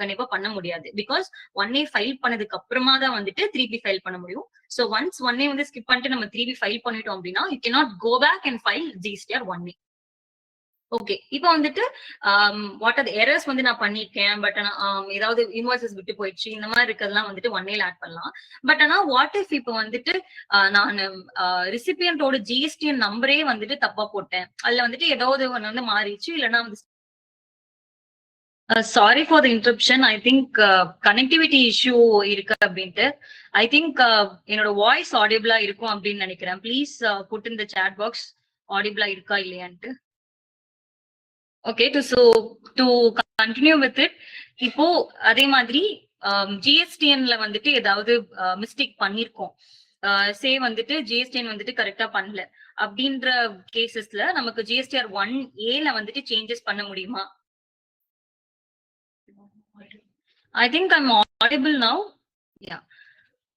கண்டிப்பா பண்ண முடியாது. பிகாஸ் 1A ஃபைல் பண்ணதுக்கு அப்புறமா தான் வந்துட்டு 3B ஃபைல் பண்ண முடியும். சோ ஒன்ஸ் 1A வந்து ஸ்கிப் பண்ணிட்டு நம்ம 3B ஃபைல் பண்ணிட்டோம் அப்படின்னா you cannot go back and file GSTR 1A. Okay இப்போ வந்துட்டு வாட் ஆர் தி எரர்ஸ் வந்து நான் பண்ணிருக்கேன் பட் ஆனா ஏதாவது இன்வாய்சஸ் விட்டு போயிடுச்சு இந்த மாதிரி இருக்கிறதுலாம் வந்துட்டு 1Aல ஆட் பண்ணலாம். பட் ஆனா வாட் இஃப் இப்போ வந்துட்டு நான் ரிசிபியன்டோட GSTN நம்பரே வந்துட்டு தப்பா போட்டேன் அதுல வந்துட்டு ஏதாவது ஒண்ணு வந்து மாறிடுச்சு இல்லைன்னா வந்து sorry for the interruption. I think connectivity issue இருக்கு அப்படின்ட்டு. ஐ திங்க் என்னோட வாய்ஸ் ஆடிபிளா இருக்கும் அப்படின்னு நினைக்கிறேன். Please put in the chat box ஆடிபிளா இருக்கா இல்லையான்ட்டு. Okay to continue with it. இப்போ அதே மாதிரி GSTNல வந்துட்டு ஏதாவது மிஸ்டேக் பண்ணிருக்கோம் சே வந்துட்டு GSTN வந்துட்டு கரெக்டா பண்ணல அப்படின்ற கேசஸ்ல நமக்கு GSTR 1Aல வந்துட்டு சேஞ்சஸ் பண்ண முடியுமா? I think I'm audible now. Yeah.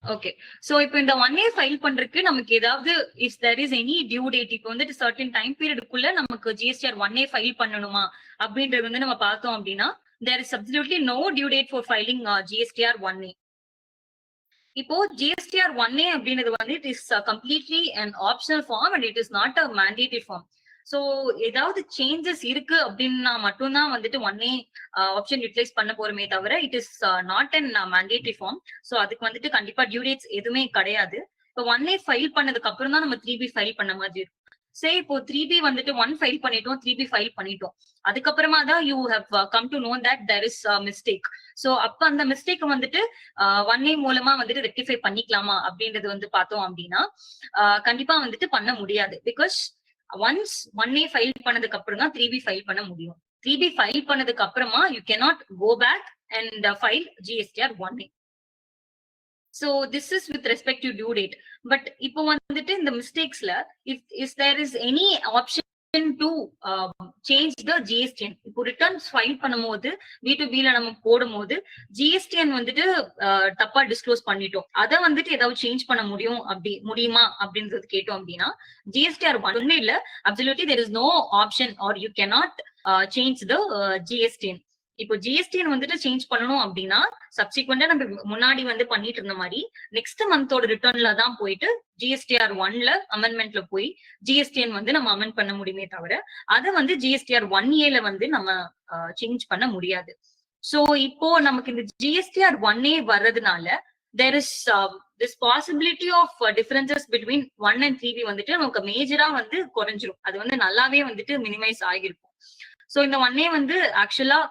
Okay. So இப்போ இந்த 1A ஃபைல் பண்றதுக்கு நமக்கு ஏதாவது if there is any due date இப்போ வந்துட்டு certain time period குள்ள நமக்கு GSTR 1A ஃபைல் பண்ணணுமா அப்படின்றது வந்து நம்ம பார்த்தோம் அப்படின்னா there is absolutely no due date for filing GSTR 1A. இப்போ GSTR 1A அப்படின்றது வந்து it is completely an optional form and it is not a mandatory form. So ஏதாவது சேஞ்சஸ் இருக்கு அப்படின்னா மட்டும்தான் வந்துட்டு 1A ஆப்ஷன் யூட்டிலைஸ் பண்ண போறோமே தவிர it is not an mandatory form. So அதுக்கு வந்துட்டு கண்டிப்பா டியூ டேட்ஸ் எதுவுமே கிடையாது. இப்போ 1A ஃபைல் பண்ணதுக்கு அப்புறம் தான் நம்ம 3B ஃபைல் பண்ண மாதிரி இருக்கும். சே இப்போ 3B வந்துட்டு 1 ஃபைல் பண்ணிட்டோம் 3B ஃபைல் பண்ணிட்டோம் அதுக்கப்புறமா தான் you have come to know that there is mistake. So அப்ப அந்த மிஸ்டேக் வந்துட்டு 1A மூலமா வந்துட்டு ரெக்டிஃபை பண்ணிக்கலாமா அப்படின்றது வந்து பார்த்தோம் அப்படின்னா கண்டிப்பா வந்துட்டு பண்ண முடியாது. பிகாஸ் ஒன்ஸ் 1A ஃபைல் பண்ணதுக்கு அப்புறம் தான் 3B ஃபைல் பண்ண முடியும். 3B ஃபைல் பண்ணதுக்கு அப்புறமா you cannot go back and file GSTR 1A. So this is with respect to due date. But இப்போ வந்துட்டு இந்த மிஸ்டேக்ஸ்ல if there is any option to change the GSTN, இப்போ ரிட்டர்ன்ஸ் ஃபைல் பண்ணும்போது B2B ல நம்ம போடும்போது GSTN வந்துட்டு தப்பா டிஸ்க்ளோஸ் பண்ணிட்டோம், அதை வந்துட்டு ஏதாவது சேஞ்ச் பண்ண முடியுமா அப்படின்றது கேட்டோம் அப்படின்னா GSTR 1 இல்ல, absolutely there is no option or you cannot change the GSTN. இப்போ ஜிஎஸ்டிஎன் வந்துட்டு சேஞ்ச் பண்ணணும் அப்படின்னா சப்சிக்வெண்டா நம்ம முன்னாடி வந்து பண்ணிட்டு இருந்த மாதிரி நெக்ஸ்ட் மந்தோட ரிட்டர்ன்ல தான் போயிட்டு GSTR 1ல அமெண்ட்மெண்ட்ல போய் GSTN வந்து நம்ம அமெண்ட் பண்ண முடியுமே தவிர அதை வந்து GSTR 1A வந்து நம்ம சேஞ்ச் பண்ண முடியாது. சோ இப்போ நமக்கு இந்த GSTR 1A வர்றதுனால there is this possibility of differences between 1 and 3B வந்துட்டு நமக்கு மேஜரா வந்து குறைஞ்சிரும், அது வந்து நல்லாவே வந்துட்டு மினிமைஸ் ஆகிருக்கும். சோ இந்த 1A வந்து ஆக்சுவலா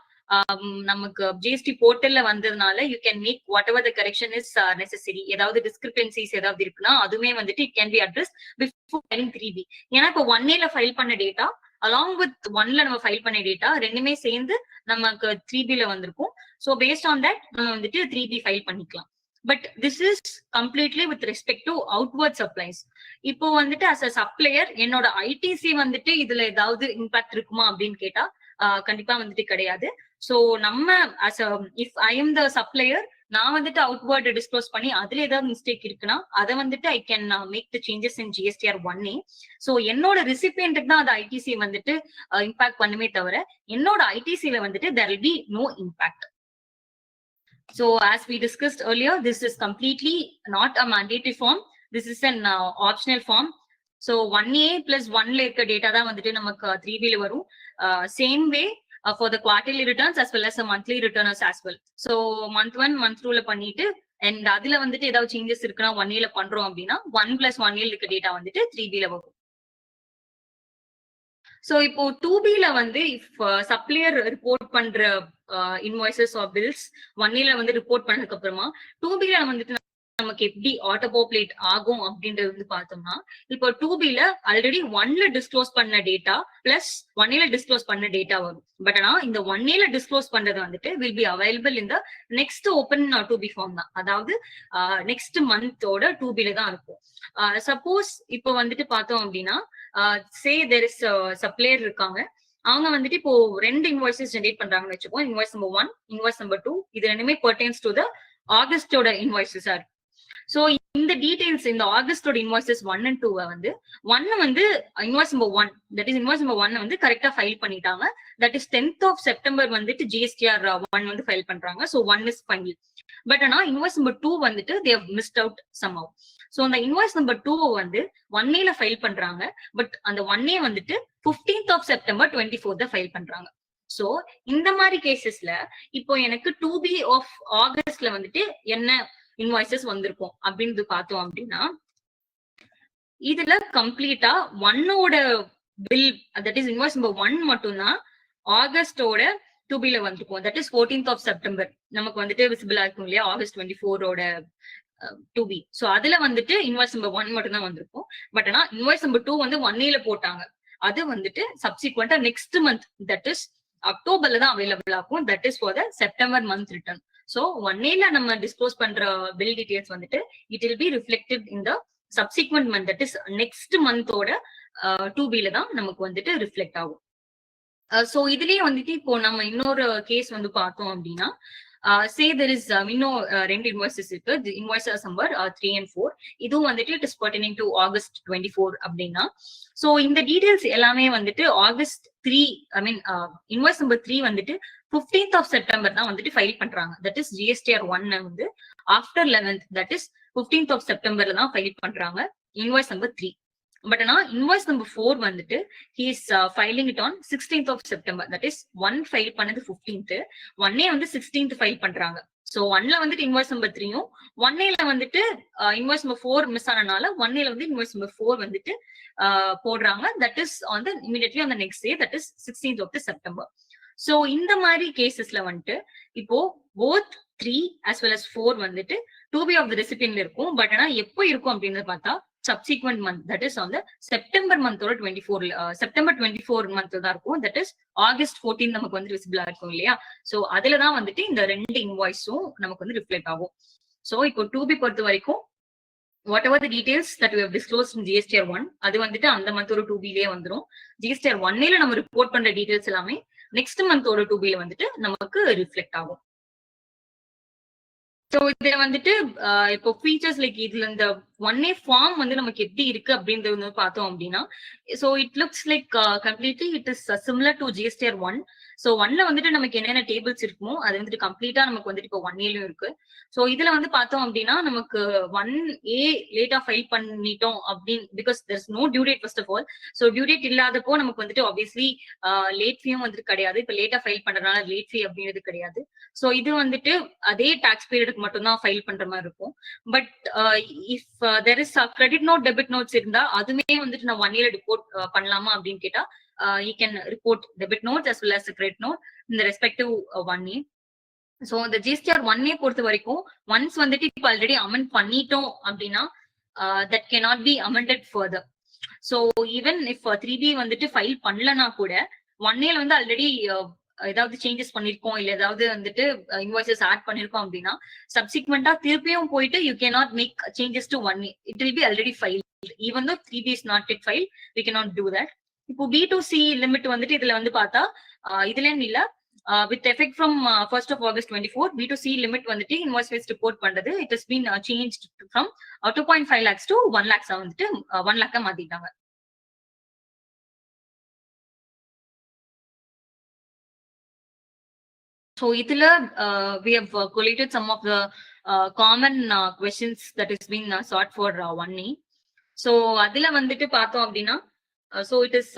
நமக்கு ஜிஎஸ்டி போர்ட்டல்ல வந்ததுனால you can make whatever the correction is necessary. ஏதாவது டிஸ்கிரிபன்சிஸ் ஏதாவது இருக்குன்னா அதுமே வந்துட்டு it can be address before filing 3B. ஏன்னா இப்போ 1A ஃபைல் பண்ண டேட்டா அலாங் வித் 1ல நம்ம ஃபைல் பண்ண டேட்டா ரெண்டுமே சேர்ந்து நமக்கு 3B வந்திருக்கும். ஸோ பேஸ்ட் ஆன் தட் நம்ம வந்துட்டு 3B ஃபைல் பண்ணிக்கலாம். But this is completely with respect to outward supplies. இப்போ வந்துட்டு அஸ் அ சப்ளையர் என்னோட ஐடிசி வந்துட்டு இதுல ஏதாவது இம்பாக்ட் இருக்குமா அப்படின்னு கேட்டா கண்டிப்பா வந்துட்டு கிடையாது. சோ நம்ம if I am the supplier, நான் வந்துட்டு அவுட்வர்ட் டிஸ்க்ளோஸ் பண்ணி அதுல ஏதாவது மிஸ்டேக் இருக்குன்னா அதை வந்துட்டு I can make the changes in GSTR 1A. So என்னோட ரிசிபியன்ட்டுக்கு தான் அது ஐடிசி வந்துட்டு இம்பாக்ட் பண்ணுமே தவிர என்னோட ஐடிசில வந்துட்டு there will be no impact. So as we discussed earlier, this is completely not a mandatory form. This is an optional form. So 1A plus 1ல இருக்க டேட்டா தான் வந்துட்டு நமக்கு 3B வரும். Same way for the quarterly returns as well as the monthly returners as well. So month 1 month 2ல பண்ணிட்டு and அதுல வந்துட்டு ஏதாவது changes இருக்குன்னா 1A பண்றோம் அப்படின்னா 1 plus 1A இருக்க டேட்டா வந்துட்டு 3B வரும். சோ இப்போ 2B வந்து இஃப் சப்ளையர் ரிப்போர்ட் பண்ற இன்வாய்சஸ் ஆர் பில்ஸ் 1A வந்து ரிப்போர்ட் பண்ணதுக்கு அப்புறமா 2B வந்துட்டு நமக்கு எப்படி ஆட்டோ பாப்புலேட் ஆகும் அப்படின்றது வந்து பார்த்தோம்னா இப்போ 2B ஆல்ரெடி 1ல டிஸ்க்ளோஸ் பண்ண டேட்டா பிளஸ் 1A டிஸ்க்ளோஸ் பண்ண டேட்டா வரும். பட் ஆனா இந்த 1A டிஸ்க்ளோஸ் பண்றது வந்துட்டு வில் பி அவைலபிள் இந்த நெக்ஸ்ட் ஓப்பன் 2B ஃபார்ம் தான், அதாவது நெக்ஸ்ட் மந்தோட 2B தான் இருக்கும். சப்போஸ் இப்போ வந்துட்டு பார்த்தோம் அப்படின்னா சே தேர் இஸ் சப்ளையர் இருக்காங்க, அவங்க வந்துட்டு இப்போ 2 இன்வாய்சஸ் ஜென்ரேட் பண்றாங்கன்னு வச்சுக்கோ. இன்வாய்ஸ் நம்பர் 1, இன்வாய்ஸ் நம்பர் 2, இது ரெண்டுமே பெர்டைன்ஸ் டு த ஆகஸ்டோட இன்வாய்சஸா இருக்கு. சோ இந்த டீடைல்ஸ் இந்த ஆகஸ்டோட இன்வாய்சஸ் 1 and 2 வந்து 1 வந்து invoice number 1, that is invoice number 1 வந்து கரெக்டா ஃபைல் பண்ணிட்டாங்க. That is 10th of September வந்துட்டு GSTR 1 வந்து ஃபைல் பண்றாங்க. So 1 is final. பட் ஆனா இன்வாய்ஸ் நம்பர் 2 வந்துட்டு they have missed out somehow. So அந்த இன்வாய்ஸ் நம்பர் 2 வந்து 1A ஃபைல் பண்றாங்க. பட் அந்த 1A வந்துட்டு 15th of September 24 ஃபைல் பண்றாங்க. சோ இந்த மாதிரி கேசஸ்ல இப்போ எனக்கு 2B of ஆகஸ்ட்ல வந்துட்டு என்ன இன்வாய்சஸ் வந்திருக்கும் அப்படின்னு பார்த்தோம் அப்படின்னா இதுல கம்ப்ளீட்டா 1ஓட bill, that is invoice number 1 மட்டும்தான் ஆகஸ்டோட 2B வந்திருக்கும். That is 14th of September நமக்கு வந்துட்டு விசிபிளா இருக்கும் இல்லையா, ஆகஸ்ட் 24ஓட 2B. சோ அதுல வந்துட்டு இன்வாய்ஸ் நம்பர் 1 மட்டும் தான் வந்திருக்கும். பட் ஆனா இன்வாய்ஸ் நம்பர் 2 வந்து 1A போட்டாங்க, அது வந்துட்டு சப்சிக்வெண்டா நெக்ஸ்ட் மந்த் தட் இஸ் அக்டோபர்ல தான் அவைலபிள் ஆகும். That is for the September month return. So 1A நம்ம டிஸ்க்ளோஸ் பண்ற பில் டீடைல்ஸ் வந்துட்டு it will be reflected in the subsequent month, that is next மந்தோட 2B தான் நமக்கு வந்துட்டு ரிஃப்ளெக்ட் ஆகும். சோ இதுலயே வந்துட்டு இப்போ நம்ம இன்னொரு கேஸ் வந்து பார்த்தோம் அப்படின்னா சே தெர் இஸ் இன்னும் 2 இன்வாய்சஸ் இருக்கு, இன்வாய்சஸ் நம்பர் 3 and 4. இதுவும் வந்துட்டு it is pertaining to August 24 அப்படின்னா சோ இந்த டீடைல்ஸ் எல்லாமே வந்துட்டு ஆகஸ்ட் 3 ஐ மீன் இன்வாய்ஸ் நம்பர் 3 வந்துட்டு 15th of September தான் வந்துட்டு ஃபைல் பண்றாங்க. தட் இஸ் GSTR 1 வந்து after 11th that is 15th of September தான் ஃபைல் பண்றாங்க இன்வாய்ஸ் நம்பர் 3. பட் ஆனா இன்வாய்ஸ் நம்பர் 4 வந்துட்டு he is filing it on 16th of September. That is 1 file பண்ணது 15th, 1A வந்து 16th ஃபைல் பண்றாங்க. So 1ல வந்துட்டு இன்வாய்ஸ் நம்பர் 3யும் 1A வந்துட்டு இன்வாய்ஸ் நம்பர் 4 மிஸ் ஆனனால 1A வந்து இன்வாய்ஸ் நம்பர் 4 வந்துட்டு போடுறாங்க. That is on the immediately on the next day, that is 16th of September. So இந்த மாதிரி கேசஸ்ல வந்துட்டு இப்போ both 3 as well as 4 வந்துட்டு 2B of the recipient இருக்கும். பட் ஆனா எப்போ இருக்கும் அப்படின்னு பார்த்தா subsequent month, that is on the September month or 24 September 24 month தான் இருக்கும், that is August 14 நமக்கு வந்து விசிபிளா இருக்கும் இல்லையா. சோ அதுலதான் வந்துட்டு இந்த ரெண்டு இன்வாய்ஸும் நமக்கு வந்து ரிஃப்ளெக்ட் ஆகும். சோ இப்போ 2B பொறுத்த வரைக்கும் whatever the details that we have disclosed in GSTR 1 அது வந்துட்டு அந்த மந்த் ஒரு 2B லயே வந்துரும். GSTR 1 ல நம்ம ரிப்போர்ட் பண்ற டீடைல்ஸ் எல்லாமே நெக்ஸ்ட் மந்த் ஒரு 2B ல வந்துட்டு நமக்கு ரிஃப்ளெக்ட் ஆகும். சோ இதுல வந்துட்டு இப்போ ஃபீச்சர்ஸ் லைக் இதுல இந்த 1A ஃபார்ம் வந்து நமக்கு எப்படி இருக்கு அப்படின்றது வந்து பார்த்தோம் அப்படின்னா, so it looks like completely it is similar to GSTR 1. So 1ல வந்துட்டு நமக்கு என்னென்ன டேபிள்ஸ் இருக்குமோ அது வந்துட்டு கம்ப்ளீட்டா நமக்கு வந்துட்டு இப்போ 1Aலயும் இருக்கு. சோ இதுல வந்து பார்த்தோம் அப்படின்னா நமக்கு 1A லேட்டா ஃபைல் பண்ணிட்டோம் அப்படின்னு, because there is no due date first of all. So due date இல்லாதப்போ நமக்கு வந்துட்டு ஆப்வியஸ்லி லேட் ஃபீயும் வந்துட்டு கிடையாது. இப்ப லேட்டா ஃபைல் பண்றதுனால லேட் ஃபீ அப்படின்றது கிடையாது. சோ இது வந்துட்டு அதே டாக்ஸ் பீரியடுக்கு மட்டும் தான் ஃபைல் பண்ற மாதிரி இருக்கும். But if there is a credit note debit notes இருந்தா அதுமே வந்துட்டு நான் 1 year ரிப்போர்ட் பண்ணலாமா அப்படின்னு கேட்டா you can report debit notes as well as a credit note in the respective 1A. So இந்த GSTR 1A பொறுத்த வரைக்கும் ஒன்ஸ் வந்துட்டு இப்ப ஆல்ரெடி அமெண்ட் பண்ணிட்டோம் அப்படின்னா that cannot be amended further. So even if 3B வந்துட்டு ஃபைல் பண்ணலனா கூட 1A ல வந்து ஆல்ரெடி ஏதாவது சேஞ்சஸ் பண்ணிருக்கோம் இல்ல ஏதாவது வந்துட்டு இன்வாய்சஸ் ஆட் பண்ணிருக்கோம் அப்படின்னா சப்சிக்வெண்டா திருப்பியும் போயிட்டு you cannot make changes to 1A. It will be already file even though 3B is not it file, we cannot do that. இப்போ B2C லிமிட் வந்துட்டு இதுல வந்து பார்த்தா இதுல இல்ல, with effect from 1st of August 24 B2C limit வந்துட்டு invoice wise report பண்றது it has been changed from 2.5 lakhs to 1 lakhs வந்துட்டு 1 lakh மாத்திட்டாங்க. So இதுல we have collated some of the common questions that is been sought for 1A. So அதுல வந்துட்டு பார்த்தோம் அப்படின்னா so it is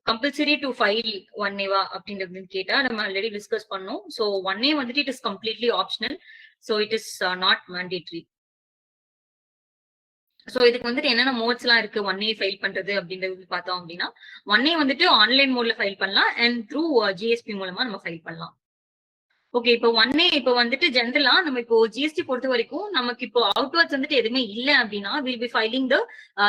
compulsory to file 1A வா அப்படின்றது கேட்டா நம்ம ஆல்ரெடி டிஸ்கஸ் பண்ணோம். So 1A வந்துட்டு it is completely optional, so it is not mandatory. So இதுக்கு வந்துட்டு என்னென்ன மோட்ஸ் எல்லாம் இருக்கு 1A ஃபைல் பண்றது அப்படின்றது பார்த்தோம் அப்படின்னா 1A வந்துட்டு ஆன்லைன் மோட்ல ஃபைல் பண்ணலாம் அண்ட் த்ரூ GSP மூலமா நம்ம ஃபைல் பண்ணலாம். ஓகே, இப்போ 1A இப்போ வந்துட்டு ஜென்ரலா நம்ம இப்போ GST பொறுத்த வரைக்கும் நமக்கு இப்போ அவுட்வர்ட்ஸ் வந்துட்டு எதுவுமே இல்லை அப்படின்னா வில் பி ஃபைலிங் த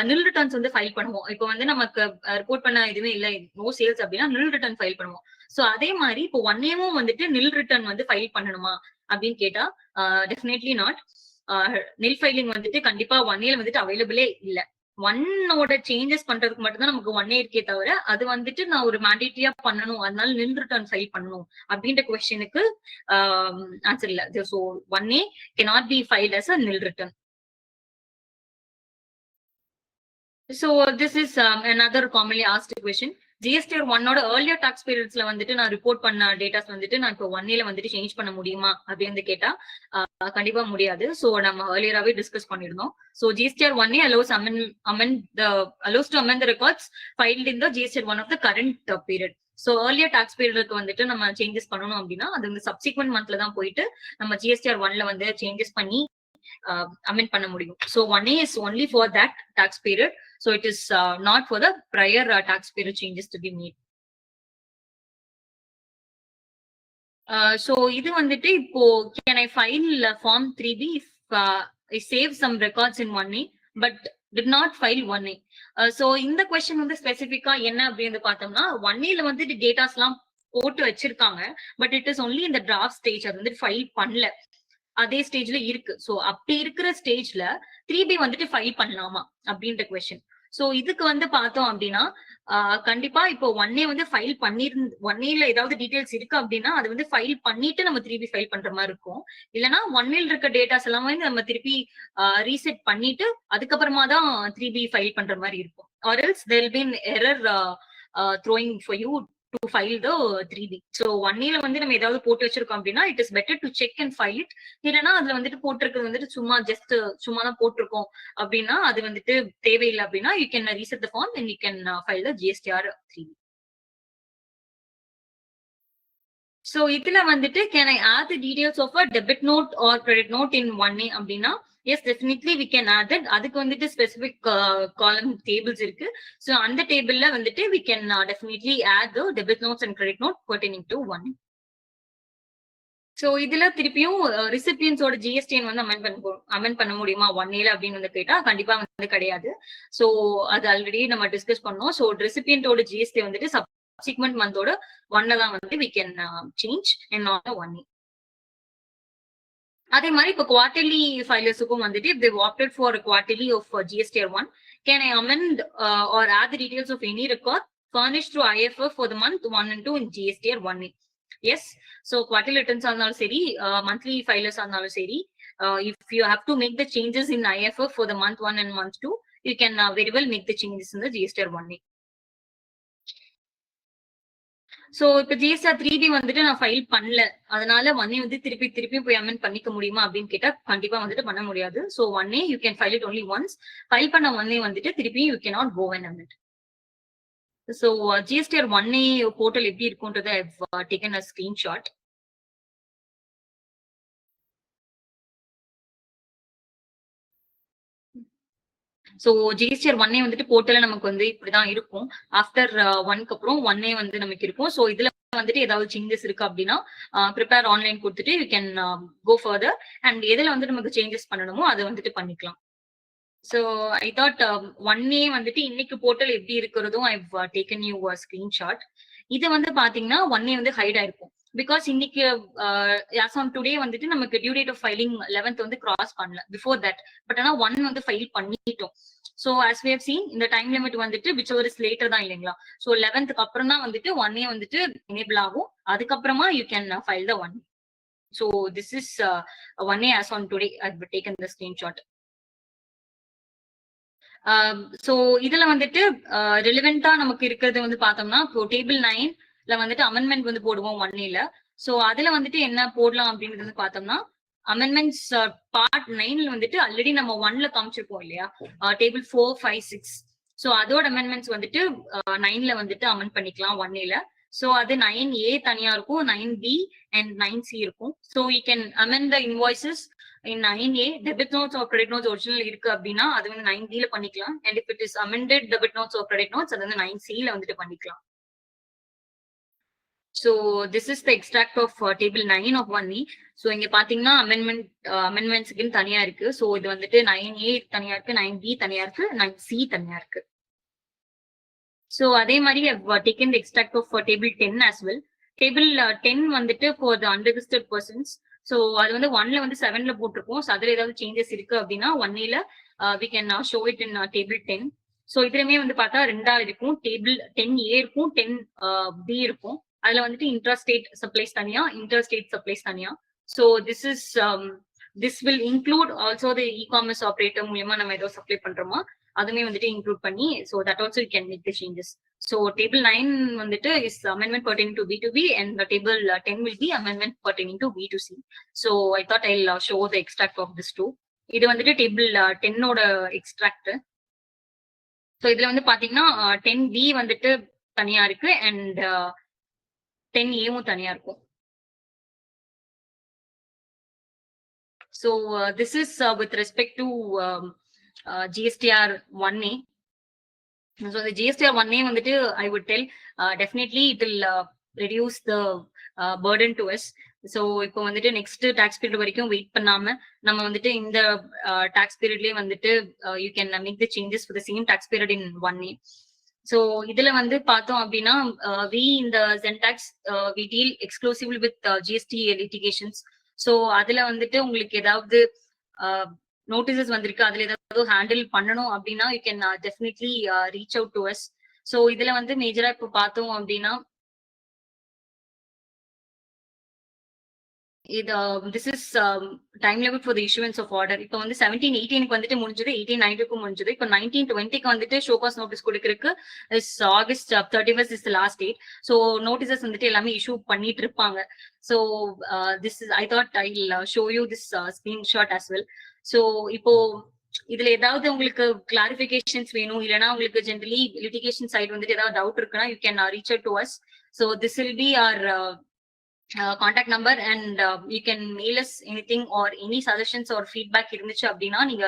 நில் ரிட்டர்ன்ஸ் வந்து ஃபைல் பண்ணுவோம். இப்போ வந்து நமக்கு ரிப்போர்ட் பண்ண எதுவுமே இல்லை, நோ சேல்ஸ் அப்படின்னா நில் ரிட்டர்ன் ஃபைல் பண்ணுவோம். சோ அதே மாதிரி இப்போ 1Aவும் வந்துட்டு நில் ரிட்டர்ன் வந்து ஃபைல் பண்ணணுமா அப்படின்னு கேட்டா டெஃபினெட்லி நாட். நில் ஃபைலிங் வந்துட்டு கண்டிப்பா 1A வந்துட்டு அவைலபிளே இல்லை. 1ஓட சேஞ்சஸ் பண்றதுக்கு மட்டும்தான் நமக்கு 1A இருக்கே தவிர அது வந்துட்டு நான் ஒரு மேண்டேட்டரியா பண்ணணும் அதனால நில் ரிட்டர்ன் ஃபைல் பண்ணணும் அப்படின்ற கொஸ்டினுக்கு ஆன்சர் இல்ல. So 1A cannot be filed as a nil return. So this is another commonly asked question. GSTR 1ஓட earlier tax periodsல வந்துட்டு நான் ரிப்போர்ட் பண்ண டேட்டாஸ் வந்துட்டு நான் இப்போ 1A ல வந்துட்டு சேஞ்ச் பண்ண முடியுமா அப்படின்னு கேட்டா கண்டிப்பா முடியாது. சோ நம்ம earlier-ஆவே டிஸ்கஸ் பண்ணிருந்தோம். So GSTR 1A allows to amend the records filed in the GSTR 1 of the current period. So earlier tax periodக்கு வந்துட்டு நம்ம சேஞ்சஸ் பண்ணணும் அப்படின்னா அது வந்து subsequent monthல தான் போயிட்டு நம்ம GSTR 1ல வந்து சேஞ்சஸ் பண்ணி amend பண்ண முடியும். So 1A is only for that tax period. So it is not for the prior tax period changes to be made. So இது வந்துட்டு இப்போ can I file form 3B if I save some records in 1A but did not file 1A? So இந்த question வந்து ஸ்பெசிபிக்கா என்ன அப்படின்னு பார்த்தோம்னா 1A ல வந்துட்டு டேட்டாஸ் எல்லாம் போட்டு வச்சிருக்காங்க பட் இட் இஸ் ஒன்லி இந்த டிராஃப்ட் ஸ்டேஜ், அது வந்து ஃபைல் பண்ணல, அதே ஸ்டேஜ்ல இருக்கு. சோ அப்படி இருக்கிற ஸ்டேஜ்ல 3B வந்துட்டு ஃபைல் பண்ணலாமா அப்படின்ற கொஸ்டின். சோ இதுக்கு வந்து பார்த்தோம் அப்படின்னா கண்டிப்பா இப்போ 1A வந்து ஃபைல் பண்ணிருந்து 1A ல ஏதாவது டீடைல்ஸ் இருக்கு அப்படின்னா அது வந்து ஃபைல் பண்ணிட்டு நம்ம 3B ஃபைல் பண்ற மாதிரி இருக்கும். இல்லைன்னா 1A ல இருக்க டேட்டாஸ் எல்லாம் வந்து நம்ம திருப்பி ரீசெட் பண்ணிட்டு அதுக்கப்புறமா தான் 3B ஃபைல் பண்ற மாதிரி இருக்கும். or else there will be an error throwing for you to file the 3B. So 1A ல வந்து நம்ம ஏதாவது போட்டு வச்சிருக்கோம் அப்படின்னா it is better to check and file it. இல்லைன்னா அதுல வந்துட்டு போட்டிருக்கிறது வந்துட்டு சும்மா தான் போட்டிருக்கோம் அப்படின்னா அது வந்துட்டு தேவையில்லை அப்படின்னா you can reset the form and you can file the GSTR 3B. So இதுல வந்துட்டு can I add the details of a debit note or credit note in 1A அப்படின்னா yes, definitely we can add that. அதுக்கு வந்துட்டு specific column tables இருக்கு. So அந்த டேபிள்ல வந்துட்டு we can definitely add the debit notes and credit note pertaining to 1A. So இதுல திருப்பியும் ரிசிபியன்ஸோட GSTN வந்து அமெண்ட் பண்ண முடியுமா 1 year அப்படின்னு வந்து கேட்டா கண்டிப்பா வந்து கிடையாது. சோ அது ஆல்ரெடி நம்ம டிஸ்கஸ் பண்ணோம். சோ ரிசிபியன்டோட ஜிஎஸ்டி வந்துட்டு சப்சிக்வெண்ட் மந்தோட 1 தான் வந்து we can change and not 1 year. அதே மாதிரி இப்போ குவார்டர்லி ஃபைலர்ஸுக்கும் வந்துட்டு if they've opted for a quarterly of GSTR 1, can I amend or add the details of any record furnished through IFF for the month 1 and 2 in GSTR 1A? Yes. So quarterly returns are seri, monthly filers are seri. If you have to make the changes in IFF for the month 1 and month 2, you can very well make the changes in the GSTR 1A. So இப்ப GSTR 3B வந்துட்டு நான் file பண்ணல, அதனால 1A வந்து திருப்பி போய் amend பண்ணிக்க முடியுமா அப்படின்னு கேட்டா கண்டிப்பா வந்துட்டு பண்ண முடியாது. So 1A you can file it only once. File பண்ண 1A வந்துட்டு திருப்பி you cannot go and amend. So GSTR 1A portal எப்படி இருக்கும்ன்றதை I've taken a screenshot. So GSTR 1A வந்துட்டு போர்ட்டல்ல நமக்கு வந்து இப்படிதான் இருக்கும். ஆஃப்டர் 1க்கு அப்புறம் 1A வந்து நமக்கு இருக்கும். சோ இதுல வந்துட்டு ஏதாவது சேஞ்சஸ் இருக்கு அப்படின்னா ப்ரிப்பேர் ஆன்லைன் கொடுத்துட்டு you can go further and எதுல வந்து நமக்கு சேஞ்சஸ் பண்ணணுமோ அதை வந்துட்டு பண்ணிக்கலாம். சோ ஐ தாட் 1A வந்துட்டு இன்னைக்கு போர்ட்டல் எப்படி இருக்கிறதும் ஐவ் டேக்கன் யூ ஸ்கிரீன்ஷாட். இது வந்து பாத்தீங்கன்னா 1A வந்து ஹைட் ஆயிருக்கும். பிகாஸ் இன்னைக்கு as on today வந்துட்டு நமக்கு due date of filing 11th வந்து கிராஸ் பண்ணல பிஃபோர் தட். பட் ஆனா 1 வந்து ஃபைல் பண்ணிட்டோம். So as we have seen இந்த டைம் லிமிட் வந்துட்டு which over is later தான் இல்லைங்களா. சோ 11th அப்புறம் தான் வந்துட்டு 1A வந்துட்டு எனேபிள் ஆகும். அதுக்கப்புறமா you can file the 1A. So this is 1A as on today. I've taken the screenshot. So இதுல வந்துட்டு ரிலிவெண்டா நமக்கு இருக்கிறது வந்து பார்த்தோம்னா இப்போ டேபிள் 9ல வந்துட்டு அமெண்ட்மெண்ட் வந்து போடுவோம் 1Aல. சோ அதுல வந்துட்டு என்ன போடலாம் அப்படின்றது வந்து பார்த்தோம்னா அமெண்ட்மெண்ட்ஸ் பார்ட் 9ல வந்துட்டு ஆல்ரெடி நம்ம 1ல காமிச்சிருப்போம் இல்லையா, டேபிள் 4, 5, 6. சோ அதோட அமெண்ட்மெண்ட்ஸ் வந்துட்டு 9ல வந்துட்டு அமெண்ட் பண்ணிக்கலாம் 1Aல. சோ அது 9A தனியா இருக்கும், 9B and 9C இருக்கும். So you can amend the invoices in 9A. debit notes or credit notes original இருக்கு அப்படின்னா அது வந்து 9B ல பண்ணிக்கலாம். and if it is amended debit notes or credit notes அது வந்து 9C ல வந்துட்டு பண்ணிக்கலாம். so this is the extract of table 9 of 1E. so இங்க பாத்தீங்கன்னா amendmentsக்கு தனியா இருக்கு. so இது வந்துட்டு 9A தனியா இருக்கு, 9B தனியா இருக்கு, 9C தனியா இருக்கு. so அதே மாதிரி I've taken the extract of table 10 as well. table 10 வந்துட்டு for the unregistered persons. So அது வந்து 1ல வந்து 7ல போட்டிருக்கோம். சோ அதுல ஏதாவது சேஞ்சஸ் இருக்கு அப்படின்னா 1Aல we can show it in table 10. So இதுலயுமே வந்து பார்த்தா ரெண்டா இருக்கும், டேபிள் 10A இருக்கும், 10B இருக்கும். அதுல வந்துட்டு இன்ட்ராஸ்டேட் சப்ளைஸ் தனியா, இன்டர்ஸ்டேட் சப்ளைஸ் தனியா. So this will include also the e-commerce operator மூலமா நம்ம ஏதோ சப்ளை பண்றோமா அதுமே வந்துட்டு இன்க்ளூட் பண்ணி so that also you can make the changes. So table 9 வந்துட்டு is amendment pertaining to B2B and the table 10 will be amendment pertaining to B2C. So I thought I'll show the extract of this too. இது வந்துட்டு table 10 ஓட extract. so இதுல வந்து பாத்தீங்கன்னா 10B வந்துட்டு தனியா இருக்கு and 10Aவும் தனியா இருக்கும். so this is with respect to GSTR 1A. so the GSTR 1A வந்துட்டு I would tell definitely it will reduce the burden to us. so இப்போ வந்துட்டு நெக்ஸ்ட் டாக்ஸ் பீரியட் வரைக்கும் வெயிட் பண்ணாம நம்ம வந்துட்டு இந்த டாக்ஸ் பீரியட்லயே வந்துட்டு you can make the changes for the same tax period in 1A. so இதுல வந்து பார்த்தோம் அப்படின்னா we in the Zentax we deal exclusively with GST litigations. so அதுல வந்துட்டு உங்களுக்கு ஏதாவது நோட்டீசஸ் வந்திருக்கு, அதுல ஏதாவது ஹேண்டில் பண்ணணும் அப்படின்னா you can definitely reach out to us. So இதுல வந்து மேஜரா இப்போ பார்த்தோம் அப்படின்னா இது this is time limit for the issuance of order. இப்போ வந்து 17-18க்கு வந்துட்டு முடிஞ்சது, 18-19க்கு முடிஞ்சது. இப்போ 19-20க்கு வந்துட்டு ஷோ காஸ் நோட்டீஸ் கொடுக்கறதுக்கு is August 31st is the last date. so notices வந்துட்டு எல்லாமே இஷ்யூ பண்ணிட்டு இருப்பாங்க. so this is I thought I'll show you this screenshot as well. so இப்போ இதுல ஏதாவது உங்களுக்கு கிளாரிபிகேஷன்ஸ் வேணும் இல்லைன்னா உங்களுக்கு ஜென்ரலி லிட்டிகேஷன் சைடு வந்துட்டு ஏதாவது டவுட் இருக்குன்னா you can reach out to us. so this will be our contact number and you can mail us anything or any suggestions or feedback இருந்துச்சு அப்படின்னா நீங்க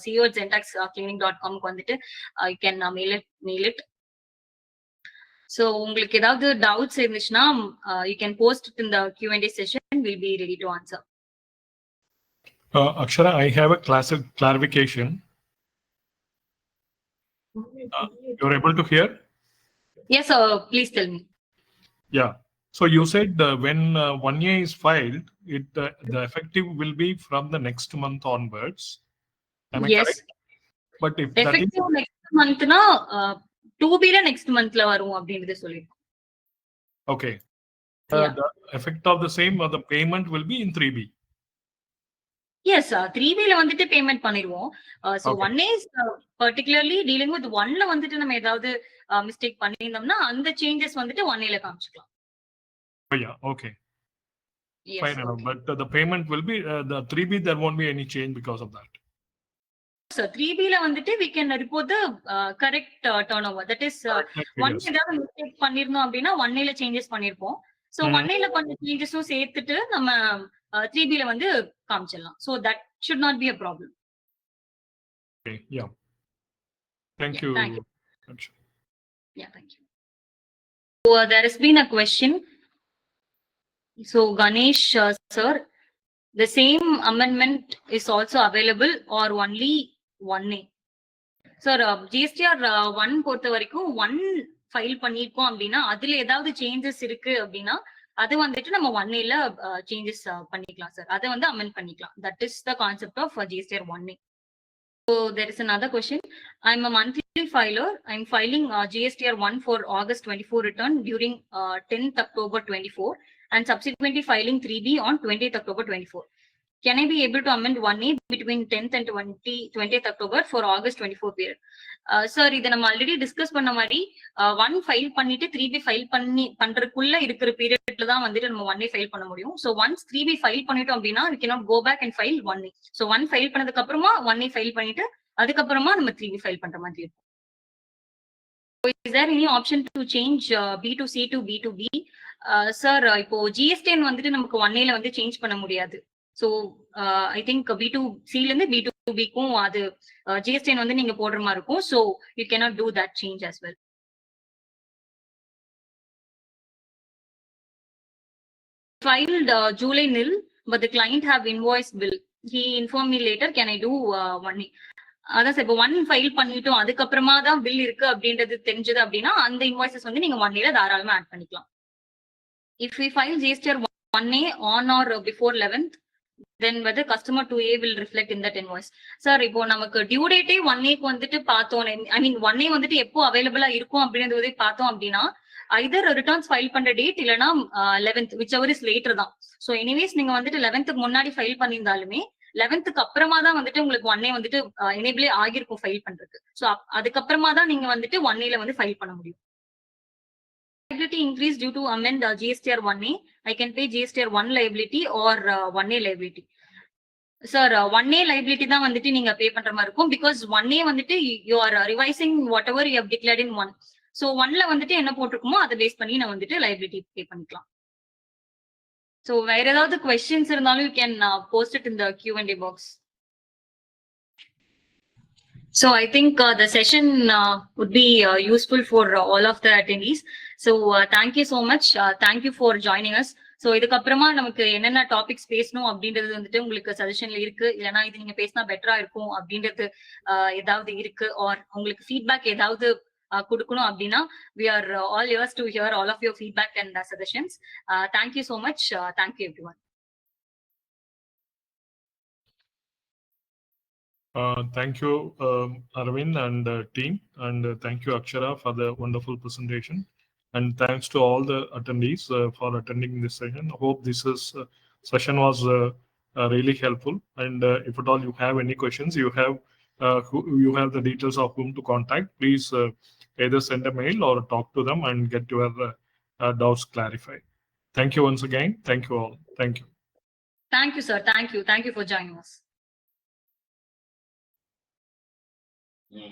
CEO@zentaxclinic.com வந்துட்டு you can mail it. So உங்களுக்கு ஏதாவது doubts இருந்துச்சுன்னா you can post it in the Q&A session. We'll be ready to answer. Akshara, I have a clarification. You're able to hear? Yes, please tell me. Yeah. So you said when 1A is filed, the effective will be from the next month onwards. Am I Yes. correct? But if that is Effective next month na 2B la next month la varum அப்படின்றது சொல்லிருக்கோம். okay, Yeah. the effect of the same or the payment will be in 3B. Yes, 3B ல வந்துட்டு payment பண்ணிடுவோம். So Okay. 1A is particularly dealing with 1 ல வந்துட்டு நம்ம ஏதாவது mistake பண்ணியிருந்தோம்னா அந்த changes வந்துட்டு 1A ல காமிச்சுக்கலாம். Oh, yeah. Okay. Yes, Fine enough. okay. But the payment will be the 3B. There won't be any change because of that. So 3B ல வந்துட்டு we can report the correct turnover. That is 1 Yes. ஏதாவது mistake பண்ணிருந்தோம் அப்படின்னா 1A ல changes பண்ணிருப்போம். So 1A ல பண்ண சேஞ்சஸும் சேர்த்துட்டு நம்ம 3B ல வந்து காமிச்சிடலாம். So that should not be a problem. Okay. Yeah. Thank Yeah, you. thank you. Akshara. Yeah, thank you. So there has been a question. So Ganesh sir, the same amendment is also available or only 1A? Sir, GSTR 1 பொறுத்த வரைக்கும் 1 file பண்ணிருக்கோம் அப்படின்னா அதுல ஏதாவது changes இருக்கு அப்படின்னா அது வந்துட்டு நம்ம 1A ல சேஞ்சஸ் பண்ணிக்கலாம் சார். அதை வந்து அமெண்ட் பண்ணிக்கலாம். That is the concept of GSTR 1A. So there is another question. I'm a monthly filer. I'm filing GSTR 1 for August 24 return during 10th October 24 and subsequently filing 3B on 20th October 24. Can I be able to amend 1A between 10th and 20th October for August 24 period? Sir, இதை நம்ம already discuss பண்ண மாதிரி 1 file பண்ணிட்டு 3B file பண்றதுக்குள்ள இருக்கிற பீரியட்ல தான் வந்துட்டு நம்ம 1A ஃபைல் பண்ண முடியும். ஸோ ஒன்ஸ் 3B ஃபைல் பண்ணிட்டோம் அப்படின்னா we cannot go back and file 1A. So 1 file பண்ணதுக்கு அப்புறமா 1A ஃபைல் பண்ணிட்டு அதுக்கப்புறமா நம்ம 3B ஃபைல் பண்ற மாதிரி இருக்கும். Is there any option to change B to C to B to B? Sir, இப்போ GSTN வந்துட்டு நமக்கு 1A ல வந்து சேஞ்ச் பண்ண முடியாது. ஸோ ஐ திங்க் B2C ல இருந்து B2B-க்கும் அது GSTN வந்து நீங்க போடுற மாதிரி இருக்கும். So you cannot do that change as well. Filed July nil, but the client have invoice bill. He informed me later, can I do 1A? அதான் சார் இப்போ 1 ஃபைல் பண்ணிட்டோம் அதுக்கப்புறமா தான் பில் இருக்கு அப்படின்றது தெரிஞ்சது அப்படின்னா அந்த இன்வாய்சஸ் வந்து நீங்க 1A ல தாராளமா ஆட் பண்ணிக்கலாம். If we file GSTR 1A on or before 11th, then whether customer 2A will reflect in that invoice. Sir, இப்போ நமக்கு டியூ டேட்டே 1A-க்கு வந்துட்டு பார்த்தோம். ஐ மீன் 1A வந்துட்டு எப்போ அவைலபிளா இருக்கும் அப்படின்றது பார்த்தோம் அப்படின்னா ஐதர் ரிட்டர்ன்ஸ் ஃபைல் பண்ற டேட் இல்லைன்னா 11th, whichever is later தான். ஸோ எனிவேஸ் நீங்க வந்துட்டு 11th முன்னாடி ஃபைல் பண்ணியிருந்தாலுமே 11th அப்புறமா தான் வந்துட்டு உங்களுக்கு 1A வந்துட்டு எனேபிளே ஆகிருக்கும் ஃபைல் பண்றதுக்கு. ஸோ அதுக்கப்புறமா தான் நீங்க வந்துட்டு 1A ல வந்து ஃபைல் பண்ண முடியும். Liability increase due to amend GSTR 1A. I can pay GSTR 1 liability or 1A liability. Sir, 1A liability தான் வந்துட்டு நீங்க பே பண்ற மாதிரி இருக்கும். Because 1A வந்துட்டு you are revising whatever you have declared in 1. So 1ல வந்துட்டு என்ன போட்டிருக்குமோ அதை பேஸ் பண்ணி நான் வந்துட்டு liability பே பண்ணிக்கலாம். So வேற ஏதாவது questions இருந்தாலும் you can post it in the Q&A box. So I think the session would be useful for all of the attendees. So thank you so much. Thank you for joining us. So இதுக்கப்புறமா நமக்கு என்னென்ன topics பேசணும் அப்படின்றது வந்துட்டு உங்களுக்கு சஜஷன்ல இருக்கு, இல்லைன்னா இது நீங்க பேசினா பெட்டரா இருக்கும் அப்படின்றது ஏதாவது இருக்கு, ஆர் உங்களுக்கு ஃபீட்பேக் ஏதாவது கொடுக்கணும் அப்படின்னா we are all ears to hear all of your feedback and suggestions. Thank you so much. Thank you everyone. Thank you, Arvind and team, and thank you, Akshara, for the wonderful presentation. And thanks to all the attendees for attending this session. I hope this session was really helpful. And if at all you have any questions, you have the details of whom to contact. Please either send a mail or talk to them and get your doubts clarified. Thank you once again. Thank you all. Thank you. Thank you, sir. Thank you. Thank you for joining us.